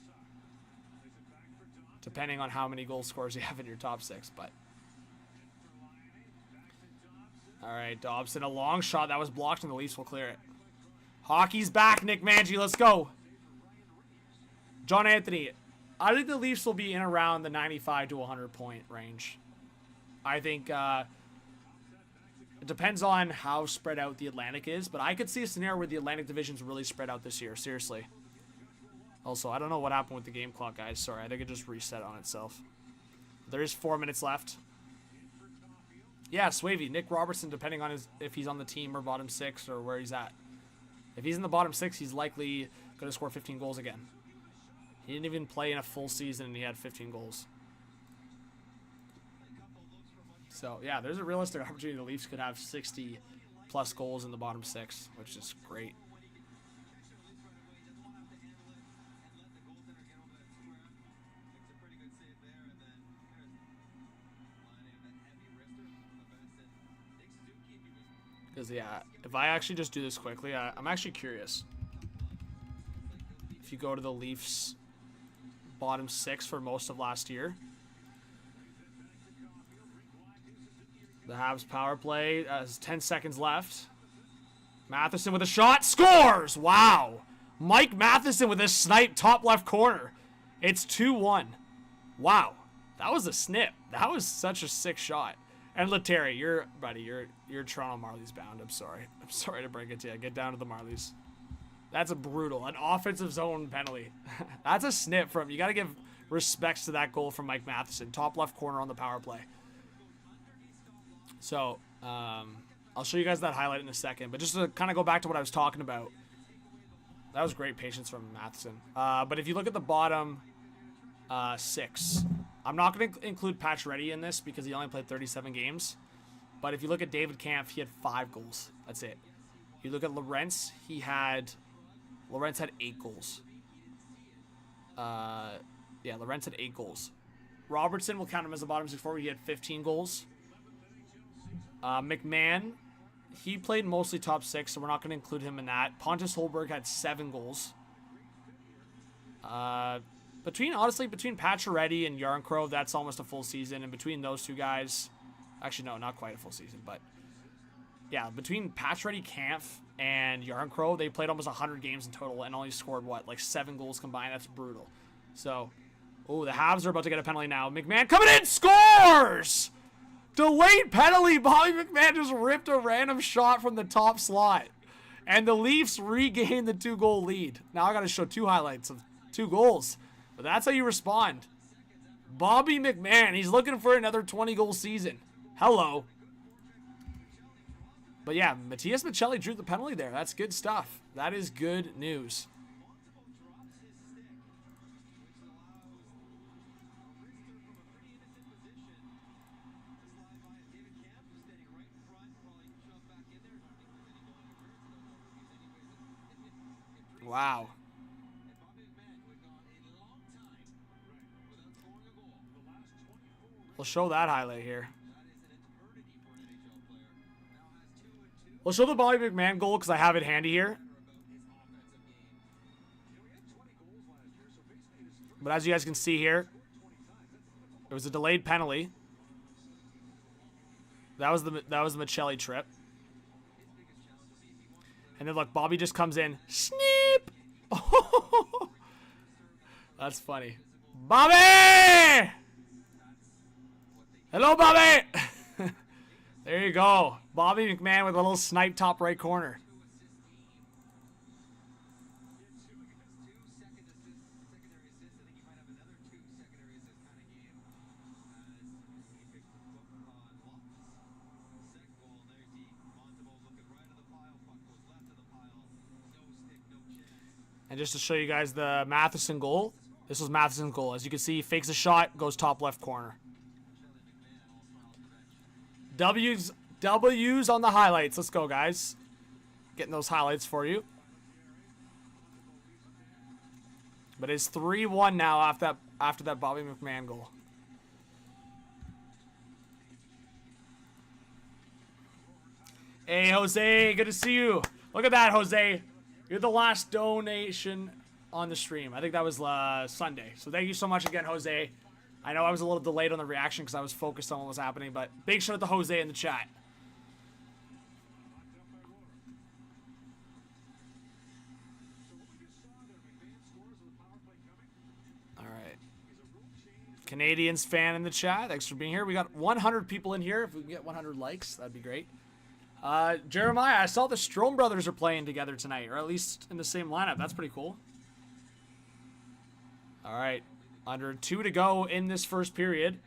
depending on how many goal scorers you have in your top 6. But all right, Dobson, a long shot that was blocked, and the Leafs will clear it. Hockey's back, Nick Mangie. Let's go. John Anthony, I think the Leafs will be in around the 95 to 100 point range. I think it depends on how spread out the Atlantic is, but I could see a scenario where the Atlantic division's really spread out this year. Seriously. Also, I don't know what happened with the game clock, guys. Sorry, I think it just reset on itself. There is 4 minutes left. Yeah, Swavey, Nick Robertson, depending on if he's on the team or bottom 6 or where he's at. If he's in the bottom 6, he's likely going to score 15 goals again. He didn't even play in a full season, and he had 15 goals. So, yeah, there's a realistic opportunity the Leafs could have 60-plus goals in the bottom 6, which is great. Because, yeah, if I actually just do this quickly, I'm actually curious. If you go to the Leafs' bottom 6 for most of last year, the Habs power play has 10 seconds left. Matheson with a shot, scores! Wow! Mike Matheson with a snipe, top left corner. It's 2-1. Wow, that was a snip. That was such a sick shot. And Letary, you're Toronto Marlies bound. I'm sorry. I'm sorry to break it to you. Get down to the Marlies. That's a brutal, an offensive zone penalty. That's a snip from. You got to give respects to that goal from Mike Matheson, top left corner on the power play. So I'll show you guys that highlight in a second. But just to kind of go back to what I was talking about, that was great patience from Matheson. But if you look at the bottom 6. I'm not going to include Pacioretty in this because he only played 37 games. But if you look at David Kampf, he had 5 goals. That's it. You look at Lorentz, Lorentz had 8 goals. Yeah, Lorentz had 8 goals. Robertson, will count him as the bottom 6 forward. He had 15 goals. McMahon, he played mostly top 6, so we're not going to include him in that. Pontus Holberg had 7 goals. Between Pacioretty and Yarncrow, that's almost a full season. And between those two guys, actually, no, not quite a full season, but yeah, between Pacioretty, Kampf, and Yarncrow, they played almost 100 games in total and only scored, like 7 goals combined. That's brutal. So, oh, the Habs are about to get a penalty now. McMahon coming in, scores! Delayed penalty. Bobby McMahon just ripped a random shot from the top slot. And the Leafs regained the 2-goal lead. Now I got to show 2 highlights of 2 goals. But that's how you respond. Bobby McMahon, he's looking for another 20-goal season. Hello. But yeah, Matias Maccelli drew the penalty there. That's good stuff. That is good news. Wow. We'll show that highlight here. We'll show the Bobby McMahon goal because I have it handy here. But as you guys can see here, it was a delayed penalty. That was the Maccelli trip. And then look, Bobby just comes in. Snip! That's funny. Bobby! Hello, Bobby! There you go. Bobby McMahon with a little snipe top right corner. And just to show you guys the Matheson goal, this was Matheson's goal. As you can see, he fakes a shot, goes top left corner. W's on the highlights. Let's go, guys. Getting those highlights for you. But it's 3-1 now after that Bobby McMahon goal. Hey, Jose, good to see you. Look at that, Jose. You're the last donation on the stream. I think that was Sunday. So thank you so much again, Jose. I know I was a little delayed on the reaction because I was focused on what was happening, but big shout out to Jose in the chat. All right. Canadiens fan in the chat. Thanks for being here. We got 100 people in here. If we can get 100 likes, that'd be great. Jeremiah, I saw the Strome brothers are playing together tonight, or at least in the same lineup. That's pretty cool. All right. Under 2 to go in this first period.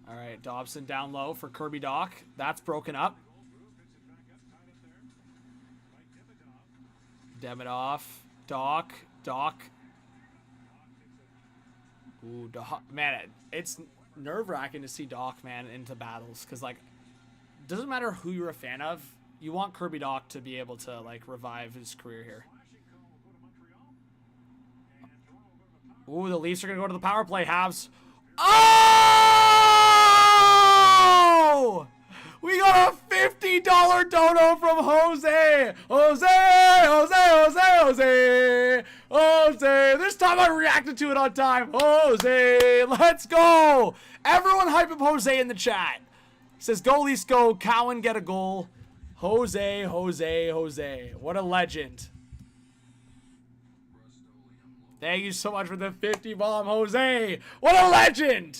All right, Dobson down low for Kirby Doc. That's broken up. Demidov, Doc. Ooh, Doc. Man, it's nerve-wracking to see Doc, man, into battles. Because, like, doesn't matter who you're a fan of, you want Kirby Doc to be able to, like, revive his career here. Ooh, the Leafs are going to go to the power play. Habs. Oh! We got a $50 dono from Jose. Jose. This time I reacted to it on time. Jose, let's go. Everyone hype up Jose in the chat. Says, go Leafs go. Cowan get a goal. Jose. What a legend. Thank you so much for the 50 bomb, Jose. What a legend.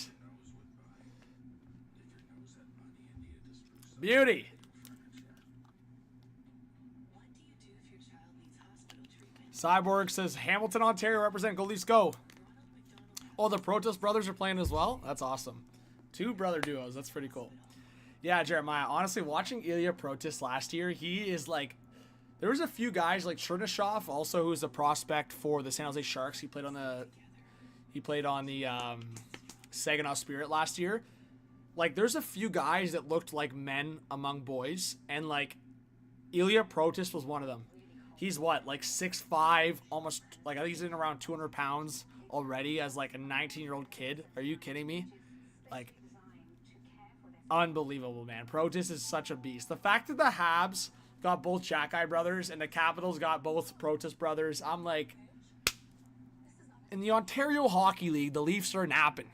Beauty. Cyborg says, Hamilton, Ontario represent. Go Leafs go. Oh, the Protest brothers are playing as well? That's awesome. 2 brother duos. That's pretty cool. Yeah, Jeremiah, honestly, watching Ilya Protest last year, he is like, there was a few guys like Chernyshov, also who's a prospect for the San Jose Sharks. He played on the Saginaw Spirit last year. Like, there's a few guys that looked like men among boys, and like Ilya Protest was one of them. He's what, like 6'5", almost, like I think he's in around 200 pounds already as like a 19-year-old kid. Are you kidding me? Like, unbelievable, man. Protest is such a beast. The fact that the Habs got both Jackeye brothers and the Capitals got both Protest brothers, I'm like, in the Ontario Hockey League, the Leafs are napping.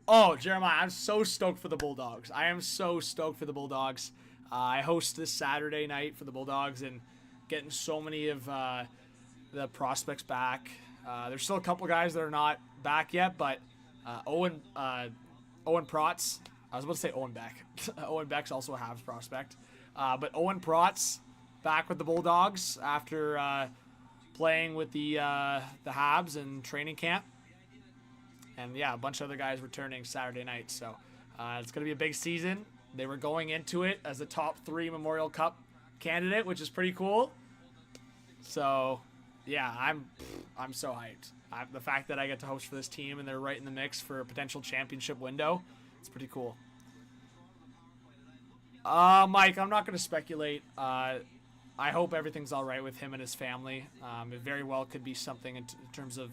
Oh, Jeremiah, I'm so stoked for the Bulldogs. I am so stoked for the Bulldogs. I host this Saturday night for the Bulldogs and getting so many of the prospects back. There's still a couple guys that are not back yet, but Owen Protz. I was about to say Owen Beck. Owen Beck's also a Habs prospect. But Owen Protz back with the Bulldogs after playing with the Habs in training camp. And, yeah, a bunch of other guys returning Saturday night. So it's going to be a big season. They were going into it as a top 3 Memorial Cup candidate, which is pretty cool. So, yeah, I'm so hyped. The fact that I get to host for this team and they're right in the mix for a potential championship window, it's pretty cool. Mike, I'm not going to speculate. I hope everything's all right with him and his family. It very well could be something in terms of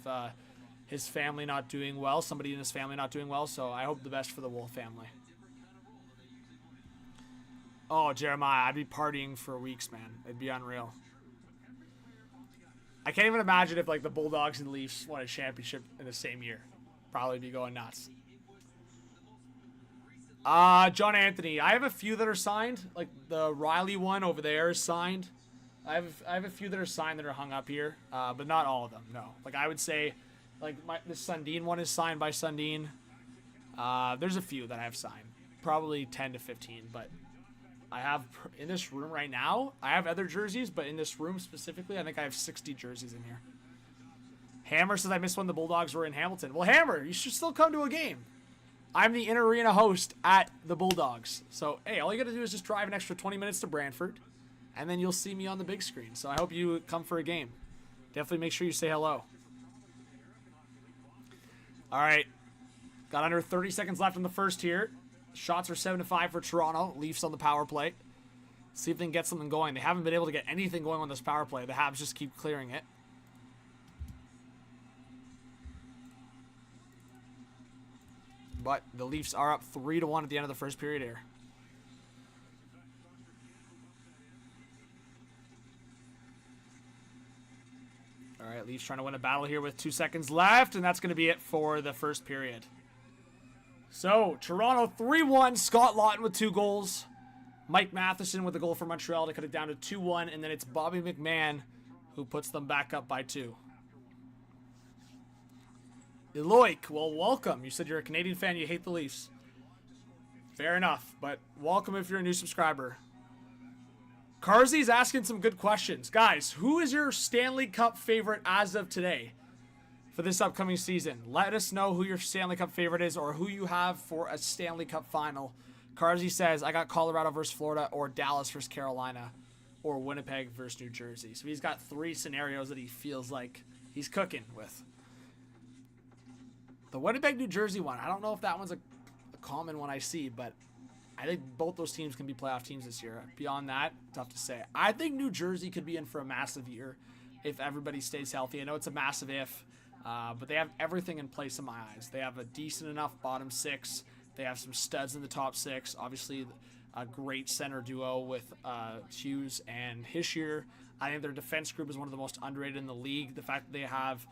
his family not doing well, somebody in his family not doing well, so I hope the best for the Wolf family. Oh, Jeremiah, I'd be partying for weeks, man. It'd be unreal. I can't even imagine if like the Bulldogs and Leafs won a championship in the same year. Probably be going nuts. John Anthony. I have a few that are signed. Like the Riley one over there is signed. I have a few that are signed that are hung up here, but not all of them. No. Like I would say, like the Sundin one is signed by Sundin. There's a few that I have signed. Probably 10 to 15, but I have in this room right now, I have other jerseys, but in this room specifically, I think I have 60 jerseys in here. Hammer says I missed when the Bulldogs were in Hamilton. Well, Hammer, you should still come to a game. I'm the in-arena host at the Bulldogs. So, hey, all you got to do is just drive an extra 20 minutes to Brantford, and then you'll see me on the big screen. So I hope you come for a game. Definitely make sure you say hello. All right. Got under 30 seconds left in the first here. Shots are 7-5 for Toronto. Leafs on the power play. See if they can get something going. They haven't been able to get anything going on this power play. The Habs just keep clearing it. But the Leafs are up 3-1 at the end of the first period here. All right, Leafs trying to win a battle here with 2 seconds left, and that's going to be it for the first period. So, Toronto 3-1, Scott Laughton with 2 goals. Mike Matheson with a goal for Montreal to cut it down to 2-1, and then it's Bobby McMahon who puts them back up by 2. Eloik, well, welcome. You said you're a Canadian fan, you hate the Leafs. Fair enough, but welcome if you're a new subscriber. Carsey's asking some good questions. Guys, who is your Stanley Cup favorite as of today for this upcoming season? Let us know who your Stanley Cup favorite is or who you have for a Stanley Cup final. Carsey says, I got Colorado versus Florida or Dallas versus Carolina or Winnipeg versus New Jersey. So he's got 3 scenarios that he feels like he's cooking with. The Winnipeg, New Jersey one, I don't know if that one's a common one I see, but I think both those teams can be playoff teams this year. Beyond that, tough to say. I think New Jersey could be in for a massive year if everybody stays healthy. I know it's a massive if, but they have everything in place in my eyes. They have a decent enough bottom 6. They have some studs in the top 6. Obviously, a great center duo with Hughes and Hischier. I think their defense group is one of the most underrated in the league. The fact that they have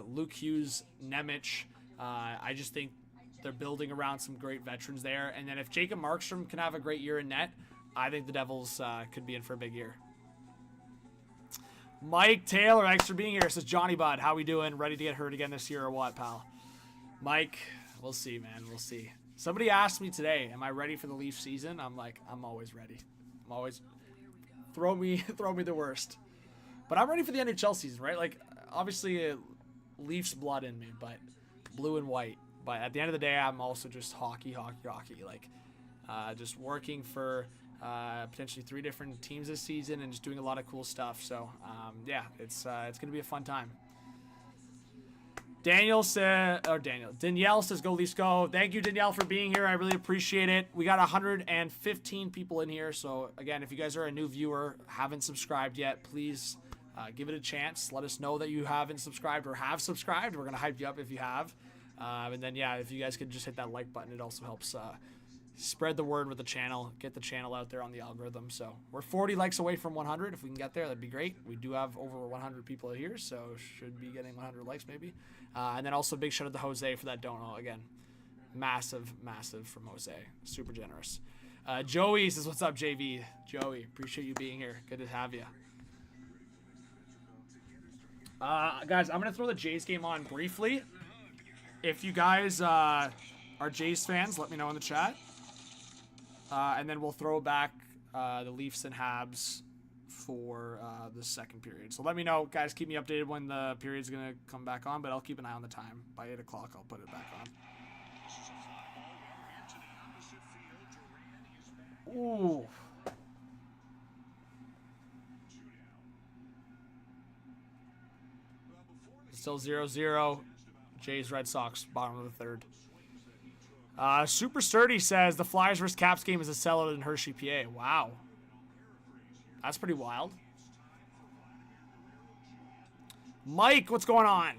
Luke Hughes, Nemec, I just think they're building around some great veterans there. And then if Jacob Markstrom can have a great year in net, I think the Devils could be in for a big year. Mike Taylor, thanks for being here. Says Johnny Bud, how we doing? Ready to get hurt again this year or what, pal? Mike, we'll see, man. We'll see. Somebody asked me today, am I ready for the Leaf season? I'm like, I'm always ready. I'm always throw me the worst. But I'm ready for the NHL season, right? Like, obviously, Leafs blood in me, but blue and white. But at the end of the day, I'm also just hockey. Like, just working for potentially 3 different teams this season and just doing a lot of cool stuff. So, yeah, it's going to be a fun time. Danielle says, go Leafs go. Thank you, Danielle, for being here. I really appreciate it. We got 115 people in here. So, again, if you guys are a new viewer, haven't subscribed yet, please give it a chance. Let us know that you haven't subscribed or have subscribed. We're going to hype you up if you have. And then, yeah, if you guys could just hit that like button, it also helps spread the word with the channel, get the channel out there on the algorithm. So we're 40 likes away from 100. If we can get there, that'd be great. We do have over 100 people here, so should be getting 100 likes maybe. And then also big shout out to Jose for that donut. Again, massive from Jose. Super generous. Joey says, what's up, JV? Joey, appreciate you being here. Good to have you. Guys, I'm going to throw the Jays game on briefly. If you guys are Jays fans, let me know in the chat. And then we'll throw back the Leafs and Habs for the second period. So let me know, guys. Keep me updated when the period's going to come back on, but I'll keep an eye on the time. By 8 o'clock, I'll put it back on. Ooh. Still 0-0. Jays, Red Sox, bottom of the 3rd. Super Sturdy says the Flyers vs. Caps game is a sellout in Hershey, PA. Wow. That's pretty wild. Mike, what's going on?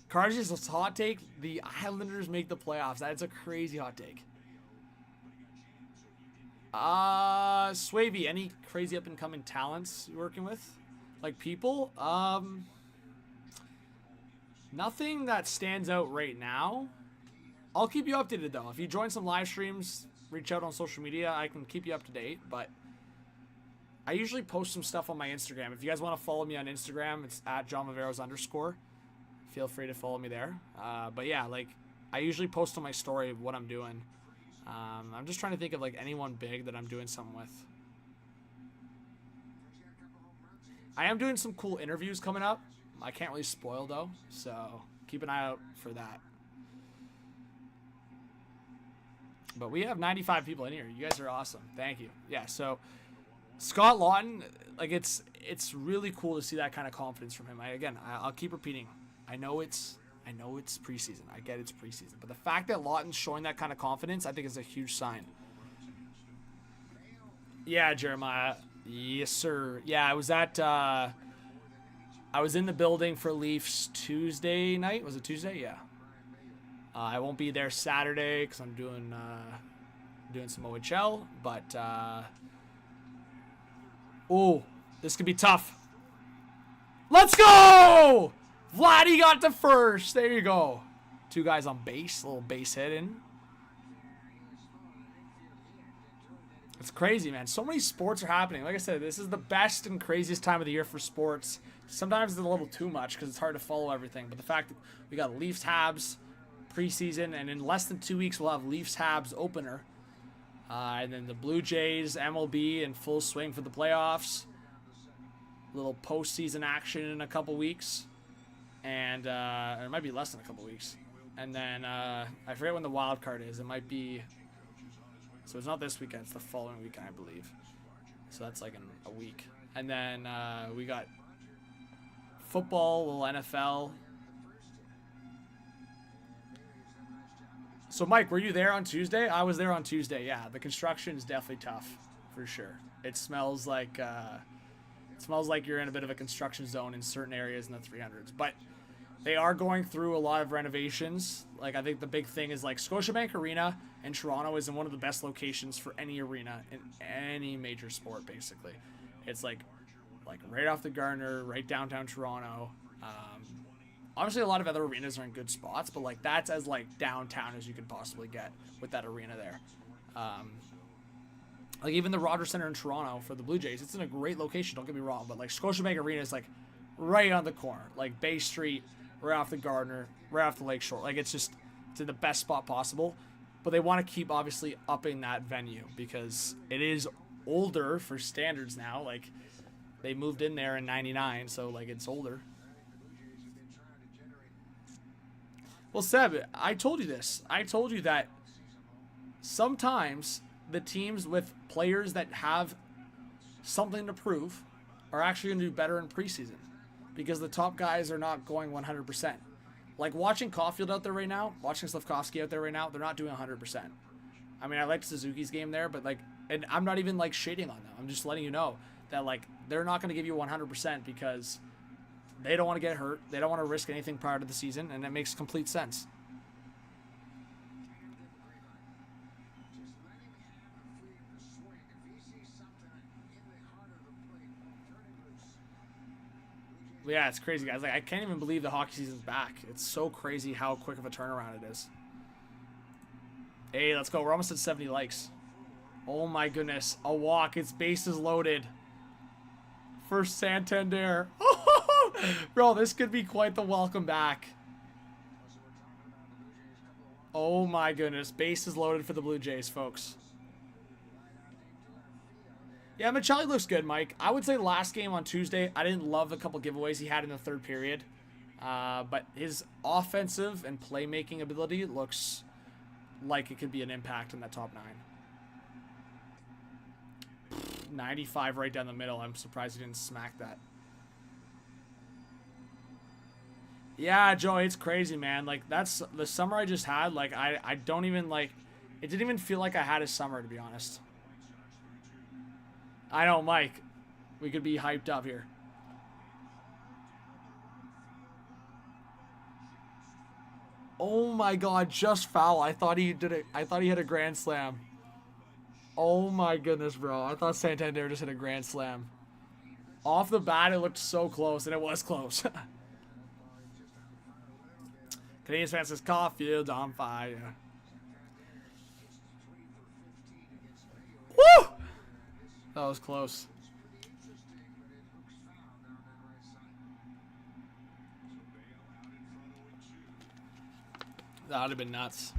Carnage hot take. The Islanders make the playoffs. That's a crazy hot take. Swavey, any crazy up-and-coming talents you're working with? Like people? Nothing that stands out right now. I'll keep you updated, though. If you join some live streams, reach out on social media. I can keep you up to date, but I usually post some stuff on my Instagram. If you guys want to follow me on Instagram, it's at @JohnViveiros_. Feel free to follow me there. But yeah, like, I usually post on my story what I'm doing. I'm just trying to think of, like, anyone big that I'm doing something with. I am doing some cool interviews coming up. I can't really spoil, though, so keep an eye out for that. But we have 95 people in here. You guys are awesome. Thank you. Yeah, so Scott Laughton, like, it's really cool to see that kind of confidence from him. I'll keep repeating. I know it's preseason. I get it's preseason. But the fact that Laughton's showing that kind of confidence, I think is a huge sign. Yeah, Jeremiah. Yes, sir. Yeah, I was in the building for Leafs Tuesday night. Was it Tuesday? Yeah. I won't be there Saturday because I'm doing some OHL. But, this could be tough. Let's go! Vladdy got to first. There you go. 2 guys on base. A little base hit in. It's crazy, man. So many sports are happening. Like I said, this is the best and craziest time of the year for sports. Sometimes it's a little too much because it's hard to follow everything. But the fact that we got Leafs Habs preseason, and in less than 2 weeks we'll have Leafs Habs opener. And then the Blue Jays, MLB in full swing for the playoffs. Little postseason action in a couple weeks. And it might be less than a couple weeks. And then I forget when the wild card is. It might be... So it's not this weekend. It's the following weekend, I believe. So that's like in a week. And then we got football, a little NFL. So, Mike, were you there on Tuesday? I was there on Tuesday, yeah. The construction is definitely tough, for sure. It smells like you're in a bit of a construction zone in certain areas in the 300s. But they are going through a lot of renovations. Like, I think the big thing is, like, Scotiabank Arena in Toronto is in one of the best locations for any arena in any major sport, basically. It's, like right off the Gardiner, right downtown Toronto. Obviously, a lot of other arenas are in good spots, but, like, that's as, like, downtown as you could possibly get with that arena there. Like, even the Rogers Centre in Toronto for the Blue Jays, it's in a great location, don't get me wrong, but, like, Scotiabank Arena is, like, right on the corner. Like, Bay Street, right off the Gardiner, right off the Lakeshore. Like, it's in the best spot possible. But they want to keep, obviously, upping that venue because it is older for standards now. Like, they moved in there in 99, so, like, it's older. Well, Seb, I told you this. I told you that sometimes the teams with players that have something to prove are actually going to do better in preseason because the top guys are not going 100%. Like, watching Caulfield out there right now, watching Slafkovsky out there right now, they're not doing 100%. I mean, I liked Suzuki's game there, but, like, and I'm not even, like, shading on them. I'm just letting you know that, like, they're not going to give you 100% because they don't want to get hurt. They don't want to risk anything prior to the season, and it makes complete sense. Yeah, it's crazy, guys. Like, I can't even believe the hockey season's back. It's so crazy how quick of a turnaround it is. Hey, let's go. We're almost at 70 likes. Oh, my goodness. A walk. Its bases loaded. For Santander. Bro, this could be quite the welcome back. Oh, my goodness. Bases loaded for the Blue Jays, folks. Yeah, Michelli looks good, Mike. I would say last game on Tuesday, I didn't love a couple giveaways he had in the third period. But his offensive and playmaking ability looks like it could be an impact in that top 9. 95 right down the middle. I'm surprised he didn't smack that. Yeah, Joey, it's crazy, man. Like, that's the summer I just had. Like, I don't even, like, it didn't even feel like I had a summer, to be honest. I know, Mike. We could be hyped up here. Oh my God, just foul. I thought he did it. I thought he had a grand slam. Oh my goodness, bro. I thought Santander just hit a grand slam. Off the bat, it looked so close, and it was close. Canadiens fans says Caulfield on fire. Woo! That was close. That would have been nuts.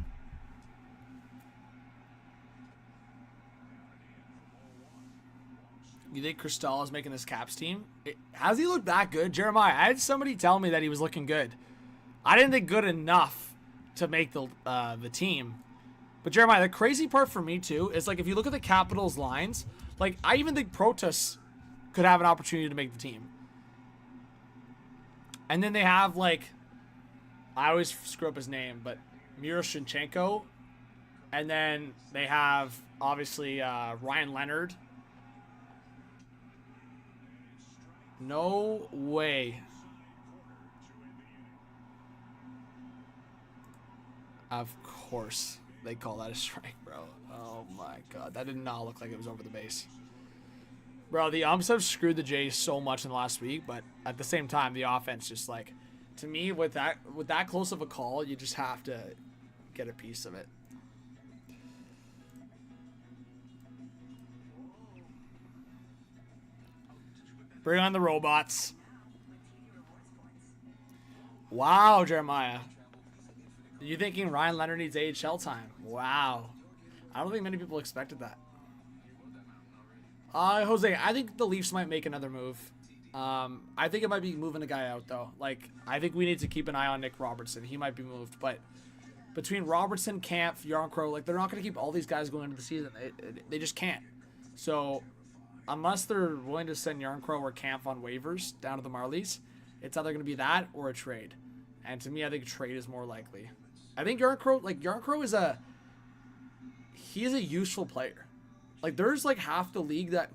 You think Cristal is making this Caps team? Has he looked that good? Jeremiah, I had somebody tell me that he was looking good. I didn't think good enough to make the team. But Jeremiah, the crazy part for me too is, like, if you look at the Capitals lines, like, I even think Protas could have an opportunity to make the team. And then they have, like, I always screw up his name, but Miroshnichenko. And then they have, obviously, Ryan Leonard. No way. Of course they call that a strike, bro. Oh, my God. That did not look like it was over the base. Bro, the umps have screwed the Jays so much in the last week, but at the same time, the offense just like, to me, with that close of a call, you just have to get a piece of it. Bring on the robots. Wow, Jeremiah. You thinking Ryan Leonard needs AHL time? Wow. I don't think many people expected that. Jose, I think the Leafs might make another move. I think it might be moving a guy out, though. Like, I think we need to keep an eye on Nick Robertson. He might be moved. But between Robertson, Kampf, Yarncrow, like, they're not going to keep all these guys going into the season. They just can't. So, unless they're willing to send Yarncrow or Kampf on waivers down to the Marlies, it's either going to be that or a trade. And to me, I think a trade is more likely. I think Yarncrow is a useful player. Like, there's like half the league that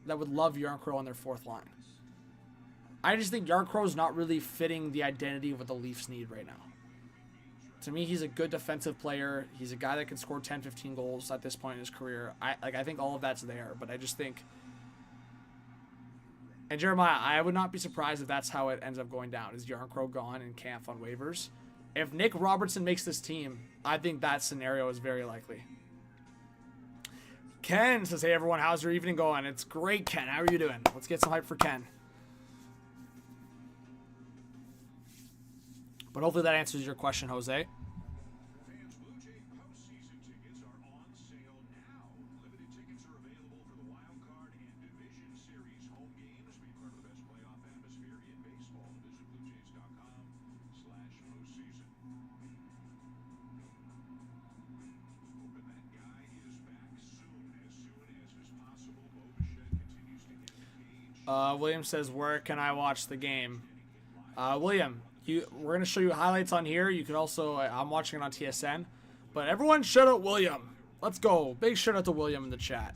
would love Yarncrow on their fourth line. I just think Yarncrow is not really fitting the identity of what the Leafs need right now. To me, he's a good defensive player. He's a guy that can score 10, 15 goals at this point in his career. I think all of that's there, but I just think. And Jeremiah, I would not be surprised if that's how it ends up going down. Is Yarncrow gone and Kampf on waivers? If Nick Robertson makes this team, I think that scenario is very likely. Ken says, hey everyone, how's your evening going? It's great, Ken. How are you doing? Let's get some hype for Ken. But hopefully that answers your question, Jose. William says, where can I watch the game? William, we're going to show you highlights on here. You can also, I'm watching it on TSN. But everyone shout out William. Let's go. Big shout out to William in the chat.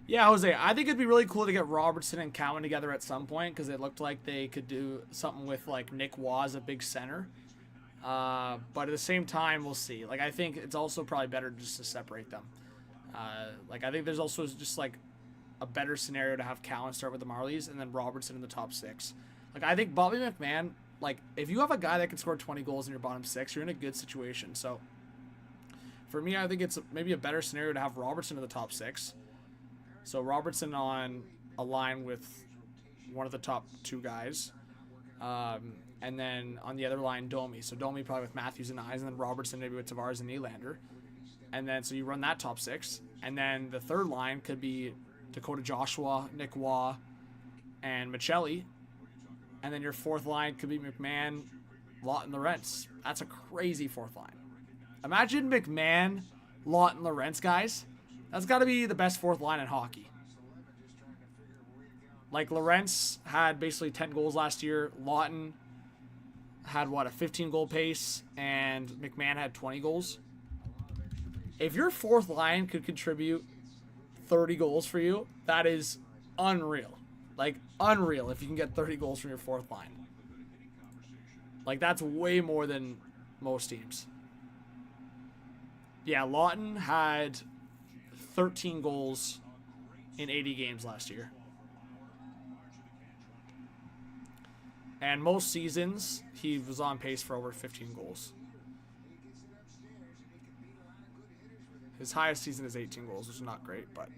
Yeah, Jose, I think it'd be really cool to get Robertson and Cowan together at some point because it looked like they could do something with like Nick Waugh as a big center. But at the same time, we'll see. Like, I think it's also probably better just to separate them. Like, I think there's also just, like, a better scenario to have Cowan start with the Marlies and then Robertson in the top six. Like, I think Bobby McMahon, like, if you have a guy that can score 20 goals in your bottom six, you're in a good situation. So, for me, I think it's maybe a better scenario to have Robertson in the top six. So, Robertson on a line with one of the top two guys. And then on the other line, Domi. So Domi probably with Matthews and Eyes, and then Robertson maybe with Tavares and Nylander. And then so you run that top six. And then the third line could be Dakota Joshua, Nick Waugh, and Michelli. And then your fourth line could be McMahon, Lawton, Lorentz. That's a crazy fourth line. Imagine McMahon, Lawton, Lorentz, guys. That's got to be the best fourth line in hockey. Like, Lorentz had basically 10 goals last year. Lawton had, what, a 15-goal pace, and McMahon had 20 goals. If your fourth line could contribute 30 goals for you, that is unreal. Like, unreal if you can get 30 goals from your fourth line. Like, that's way more than most teams. Yeah, Lawton had 13 goals in 80 games last year. And most seasons, he was on pace for over 15 goals. His highest season is 18 goals, which is not great, but...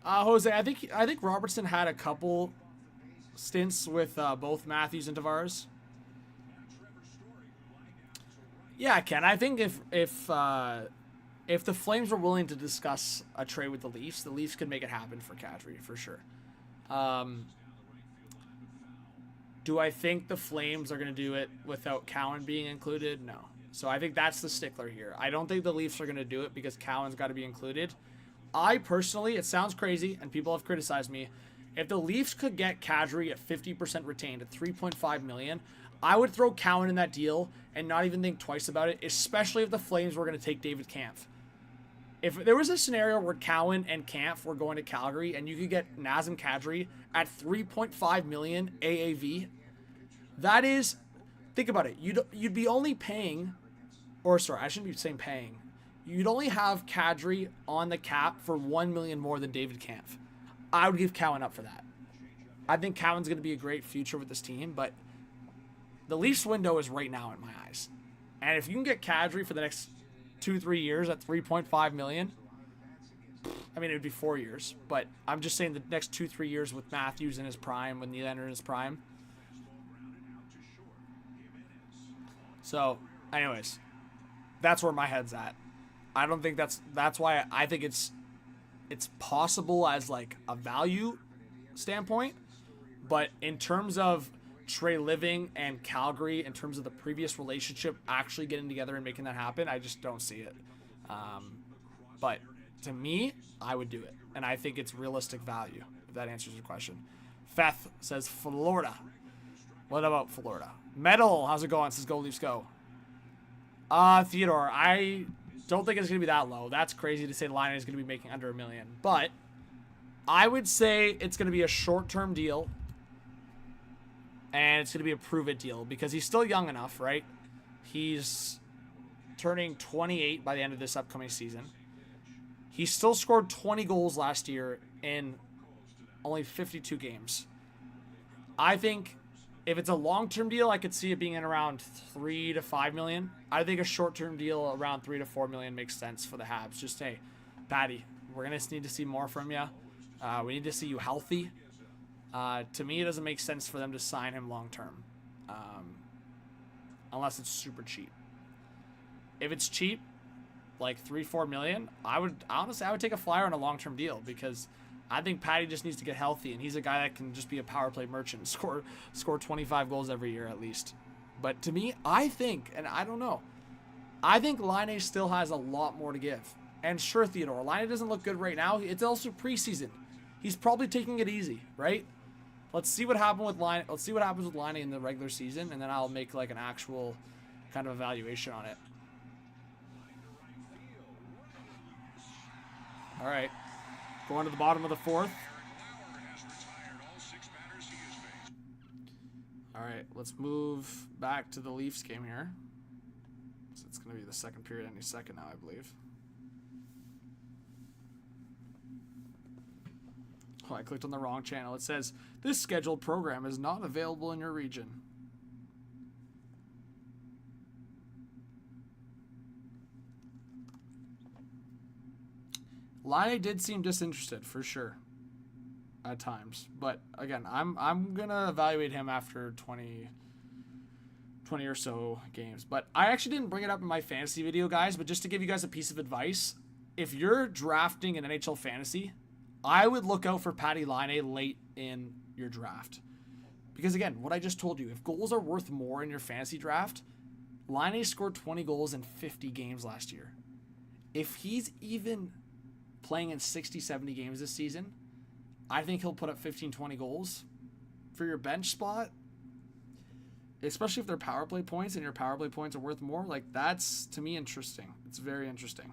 Jose, I think Robertson had a couple stints with both Matthews and Tavares. Yeah, Ken, I think if the Flames were willing to discuss a trade with the Leafs could make it happen for Kadri, for sure. Do I think the Flames are going to do it without Cowan being included? No. So I think that's the stickler here. I don't think the Leafs are going to do it because Cowan's got to be included. I personally, it sounds crazy, and people have criticized me, if the Leafs could get Kadri at 50% retained at $3.5 million, I would throw Cowan in that deal and not even think twice about it, especially if the Flames were going to take David Kampf. If there was a scenario where Cowan and Kampf were going to Calgary and you could get Nazem Kadri at $3.5 million AAV, that is, think about it. You'd be only paying, or sorry, I shouldn't be saying paying. You'd only have Kadri on the cap for $1 million more than David Kampf. I would give Cowan up for that. I think Cowan's going to be a great future with this team, but the Leafs window is right now in my eyes. And if you can get Kadri for the next 2-3 years at $3.5 million, I mean, it would be 4 years, but I'm just saying the next 2-3 years with Matthews in his prime, when Nylander in his prime. So, anyways, that's where my head's at. I don't think that's why I think it's possible as like a value standpoint, but in terms of Trey Living and Calgary, in terms of the previous relationship actually getting together and making that happen, I just don't see it. But to me, I would do it, and I think it's realistic value, if that answers your question. Feth says Florida. What about Florida? Metal, how's it going? Says Go Leafs Go. Theodore, I don't think it's going to be that low. That's crazy to say Line is going to be making under $1 million. But I would say it's going to be a short-term deal. And it's going to be a prove-it deal because he's still young enough, right? He's turning 28 by the end of this upcoming season. He still scored 20 goals last year in only 52 games. I think if it's a long-term deal, I could see it being in around $3 to $5 million. I think a short-term deal around $3 to $4 million makes sense for the Habs. Just, hey, Patty, we're going to need to see more from you. We need to see you healthy. To me, it doesn't make sense for them to sign him long-term. Unless it's super cheap. If it's cheap, like $3-4 million, I would take a flyer on a long-term deal because I think Patty just needs to get healthy, and he's a guy that can just be a power play merchant, score 25 goals every year at least. But to me, I think, and I don't know, I think Laine still has a lot more to give. And sure, Theodore, Laine doesn't look good right now. It's also preseason. He's probably taking it easy, right? Let's see what happens with Laine. Let's see what happens with Laine in the regular season, and then I'll make like an actual kind of evaluation on it. All right, going to the bottom of the fourth. All right, let's move back to the Leafs game here. So it's going to be the second period any second now, I believe. Oh, I clicked on the wrong channel. It says, this scheduled program is not available in your region. Laine did seem disinterested, for sure, at times. But, again, I'm going to evaluate him after 20 or so games. But I actually didn't bring it up in my fantasy video, guys, but just to give you guys a piece of advice, if you're drafting an NHL fantasy, I would look out for Patty Laine late in your draft. Because, again, what I just told you, if goals are worth more in your fantasy draft, Laine scored 20 goals in 50 games last year. If he's even playing in 60, 70 games this season, I think he'll put up 15, 20 goals for your bench spot. Especially if they're power play points and your power play points are worth more. Like, that's, to me, interesting. It's very interesting.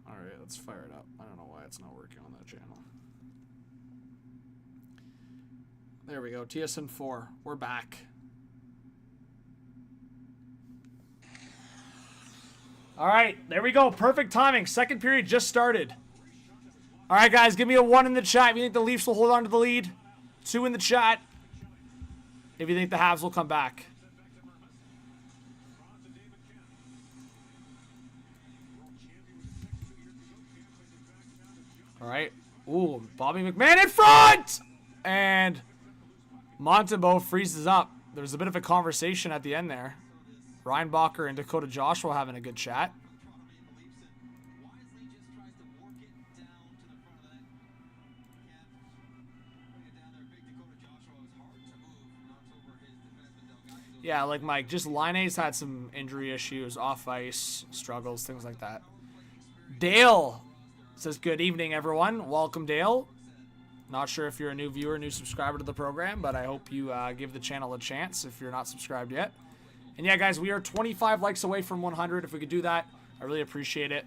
Alright, let's fire it up. I don't know why it's not working on that channel. There we go. TSN 4. We're back. Alright, there we go. Perfect timing. Second period just started. Alright, guys, give me a 1 in the chat if you think the Leafs will hold on to the lead. 2 in the chat if you think the Habs will come back. All right. Ooh, Bobby McMahon in front! And Montembeault freezes up. There's a bit of a conversation at the end there. Reinbacher and Dakota Joshua having a good chat. Yeah, like Mike, just Laine's had some injury issues, off ice struggles, things like that. Dale says, good evening, everyone. Welcome, Dale. Not sure if you're a new viewer, new subscriber to the program, but I hope you give the channel a chance if you're not subscribed yet. And yeah, guys, we are 25 likes away from 100. If we could do that, I really appreciate it.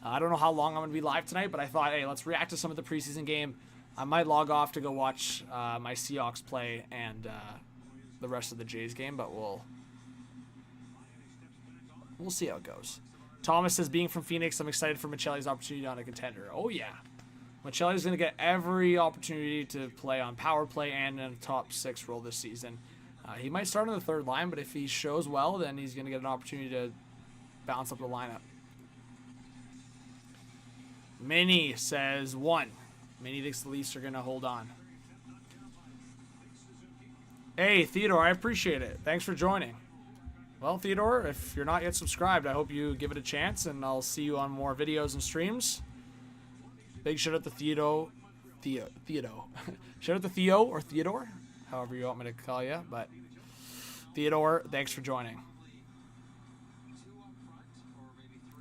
I don't know how long I'm going to be live tonight, but I thought, hey, let's react to some of the preseason game. I might log off to go watch my Seahawks play and the rest of the Jays game, but we'll see how it goes. Thomas says, being from Phoenix, I'm excited for Michelli's opportunity on a contender. Oh, yeah. Michelli's going to get every opportunity to play on power play and in a top 6 role this season. He might start on the third line, but if he shows well, then he's going to get an opportunity to bounce up the lineup. Minnie says 1. Minnie thinks the Leafs are going to hold on. Hey, Theodore, I appreciate it. Thanks for joining. Well, Theodore, if you're not yet subscribed, I hope you give it a chance, and I'll see you on more videos and streams. Big shout out to Theo. Shout out to Theo or Theodore, however you want me to call you. But Theodore, thanks for joining.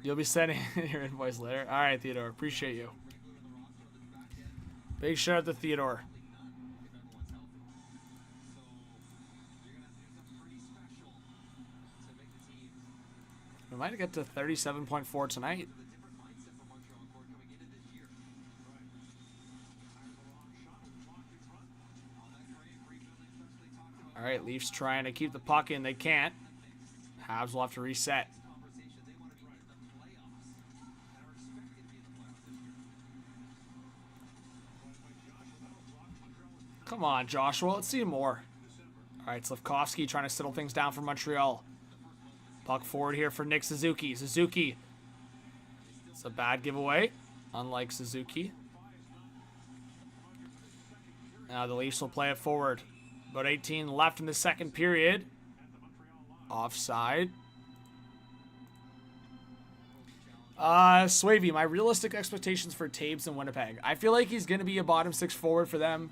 You'll be sending your invoice later. All right, Theodore, appreciate you. Big shout out to Theodore. We might get to 37.4 tonight. All right, Leafs trying to keep the puck in. They can't. Habs will have to reset. Come on, Joshua. Let's see more. All right, Slavkovsky trying to settle things down for Montreal. Puck forward here for Nick Suzuki. Suzuki. It's a bad giveaway, unlike Suzuki. Now the Leafs will play it forward. About 18 left in the second period. Offside. Swavey, my realistic expectations for Taves in Winnipeg. I feel like he's going to be a bottom 6 forward for them.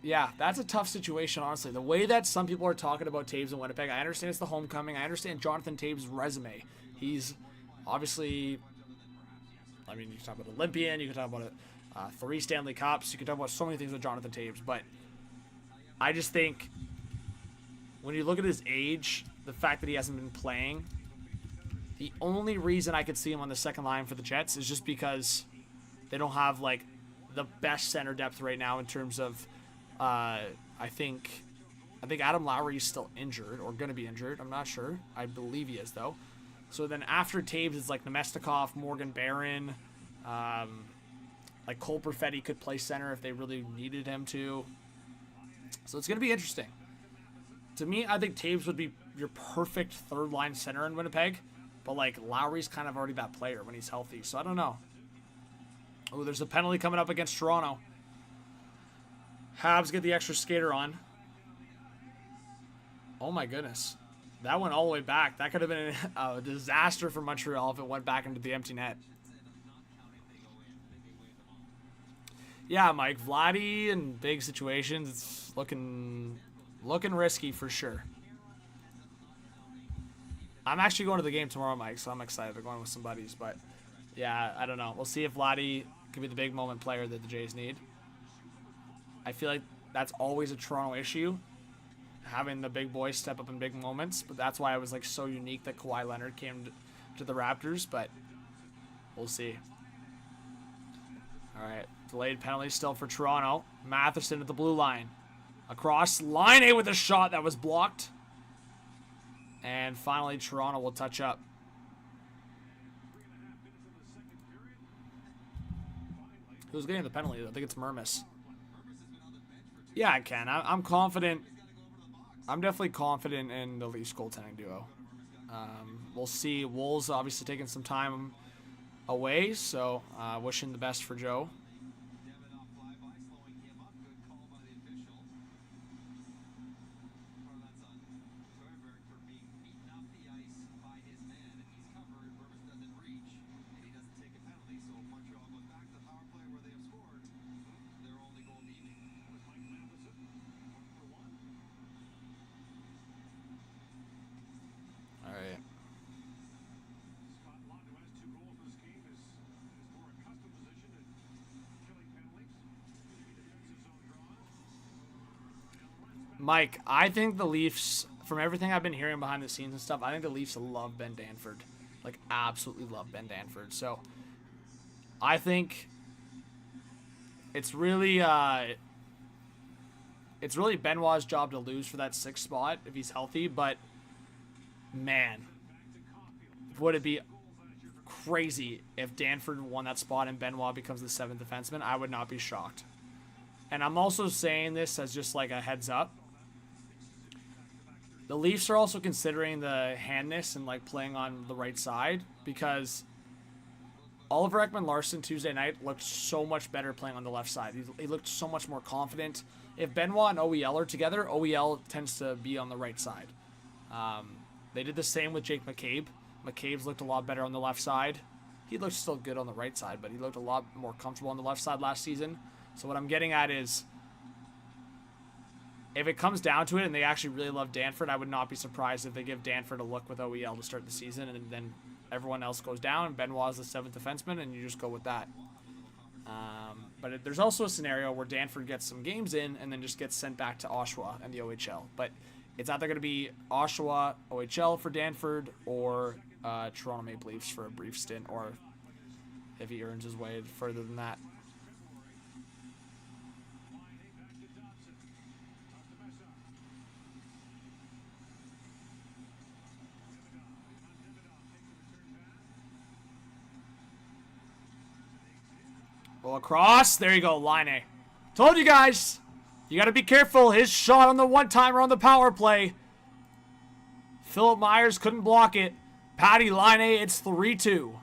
Yeah, that's a tough situation, honestly. The way that some people are talking about Taves in Winnipeg, I understand it's the homecoming. I understand Jonathan Taves' resume. He's obviously, I mean, you can talk about Olympian, you can talk about 3 Stanley Cups, you can talk about so many things with Jonathan Taves, but I just think when you look at his age, the fact that he hasn't been playing, the only reason I could see him on the second line for the Jets is just because they don't have, like, the best center depth right now in terms of I think Adam Lowry is still injured or going to be injured. I'm not sure. I believe he is, though. So then after Taves, it's like Nemestikov, Morgan Barron. Like Cole Perfetti could play center if they really needed him to. So it's going to be interesting. To me, I think Taves would be your perfect third-line center in Winnipeg. But, like, Lowry's kind of already that player when he's healthy. So I don't know. Oh, there's a penalty coming up against Toronto. Habs get the extra skater on. Oh my goodness. That went all the way back. That could have been a disaster for Montreal if it went back into the empty net. Yeah, Mike, Vladdy in big situations, it's looking risky for sure. I'm actually going to the game tomorrow, Mike, so I'm excited. I'm going with some buddies, but yeah, I don't know. We'll see if Vladdy can be the big moment player that the Jays need. I feel like that's always a Toronto issue, having the big boys step up in big moments. But that's why it was like so unique that Kawhi Leonard came to the Raptors. But we'll see. All right, delayed penalty still for Toronto. Matheson at the blue line, across line A with a shot that was blocked, and finally Toronto will touch up. Who's getting the penalty? I think it's Mermis. Yeah, I can. I'm confident. I'm definitely confident in the Leafs goaltending duo. We'll see. Wolves obviously taking some time away, so wishing the best for Joe. Mike, I think the Leafs, from everything I've been hearing behind the scenes and stuff, I think the Leafs love Ben Danford. Like, absolutely love Ben Danford. So, I think it's really Benoit's job to lose for that 6th spot if he's healthy. But, man, would it be crazy if Danford won that spot and Benoit becomes the 7th defenseman? I would not be shocked. And I'm also saying this as just like a heads up. The Leafs are also considering the handness and like playing on the right side because Oliver Ekman-Larsson Tuesday night looked so much better playing on the left side. He looked so much more confident. If Benoit and OEL are together, OEL tends to be on the right side. They did the same with Jake McCabe. McCabe's looked a lot better on the left side. He looked still good on the right side, but he looked a lot more comfortable on the left side last season. So what I'm getting at is, if it comes down to it and they actually really love Danford, I would not be surprised if they give Danford a look with OEL to start the season, and then everyone else goes down, and Benoit is the 7th defenseman, and you just go with that. But there's also a scenario where Danford gets some games in and then just gets sent back to Oshawa and the OHL. But it's either going to be Oshawa, OHL for Danford, or Toronto Maple Leafs for a brief stint, or if he earns his way further than that. Well, across. There you go, Laine. Told you guys. You got to be careful. His shot on the one-timer on the power play. Philip Myers couldn't block it. Patty Laine, it's 3-2.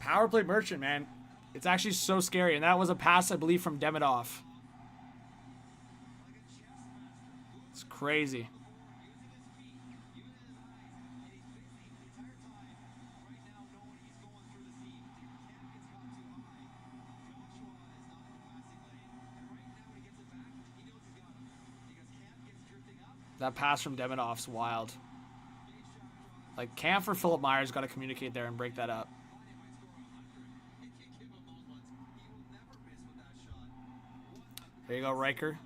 Power play merchant, man. It's actually so scary. And that was a pass, I believe, from Demidov. It's crazy. That pass from Demidov's wild. Like, Camp or Philip Myers got to communicate there and break that up. There you go, Riker.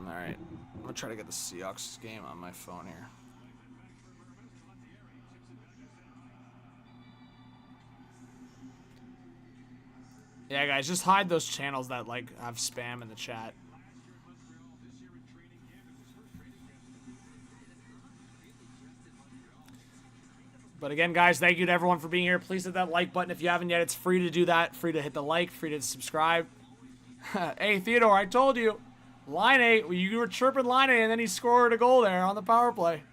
Alright, I'm going to try to get the Seahawks game on my phone here. Yeah, guys, just hide those channels that, like, have spam in the chat. But again, guys, thank you to everyone for being here. Please hit that like button if you haven't yet. It's free to do that. Free to hit the like. Free to subscribe. Hey, Theodore, I told you. Laine, you were chirping Laine, and then he scored a goal there on the power play.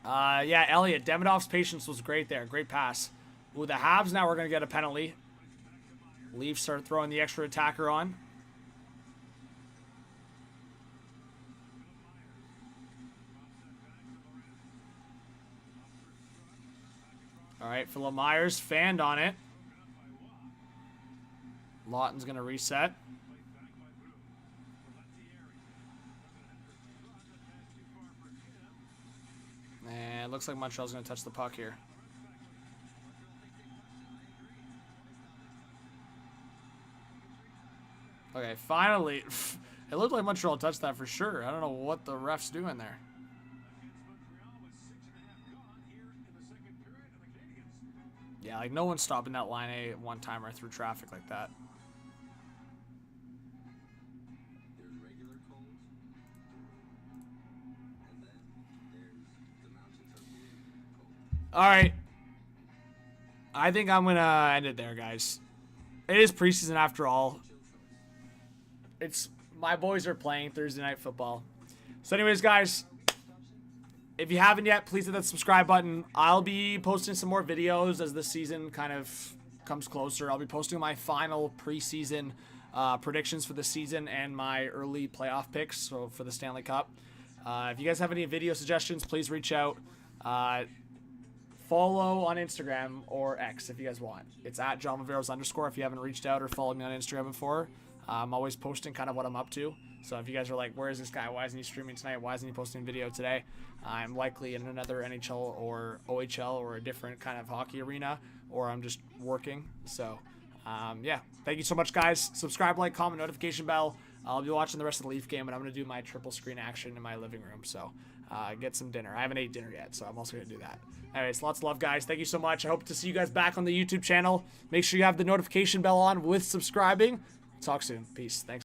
Yeah, Elliot, Demidov's patience was great there. Great pass. Ooh, the Habs now are going to get a penalty. Leafs start throwing the extra attacker on. All right, Philip Myers fanned on it. Lawton's going to reset. And it looks like Montreal's going to touch the puck here. Okay, finally. It looked like Montreal touched that for sure. I don't know what the ref's doing there. Yeah, like no one's stopping that line A one-timer through traffic like that. All right. I think I'm going to end it there, guys. It is preseason after all. My boys are playing Thursday Night Football. So anyways, guys, if you haven't yet, please hit that subscribe button. I'll be posting some more videos as the season kind of comes closer. I'll be posting my final preseason predictions for the season and my early playoff picks so for the Stanley Cup. If you guys have any video suggestions, please reach out. follow on Instagram or X if you guys want. It's at John Viveiros _ if you haven't reached out or followed me on Instagram before. I'm always posting kind of what I'm up to. So if you guys are like, where is this guy? Why isn't he streaming tonight? Why isn't he posting video today? I'm likely in another NHL or OHL or a different kind of hockey arena, or I'm just working. So, yeah. Thank you so much, guys. Subscribe, like, comment, notification bell. I'll be watching the rest of the Leaf game, and I'm going to do my triple screen action in my living room. So, get some dinner. I haven't ate dinner yet, so I'm also going to do that. Anyways, lots of love, guys. Thank you so much. I hope to see you guys back on the YouTube channel. Make sure you have the notification bell on with subscribing. Talk soon. Peace. Thanks.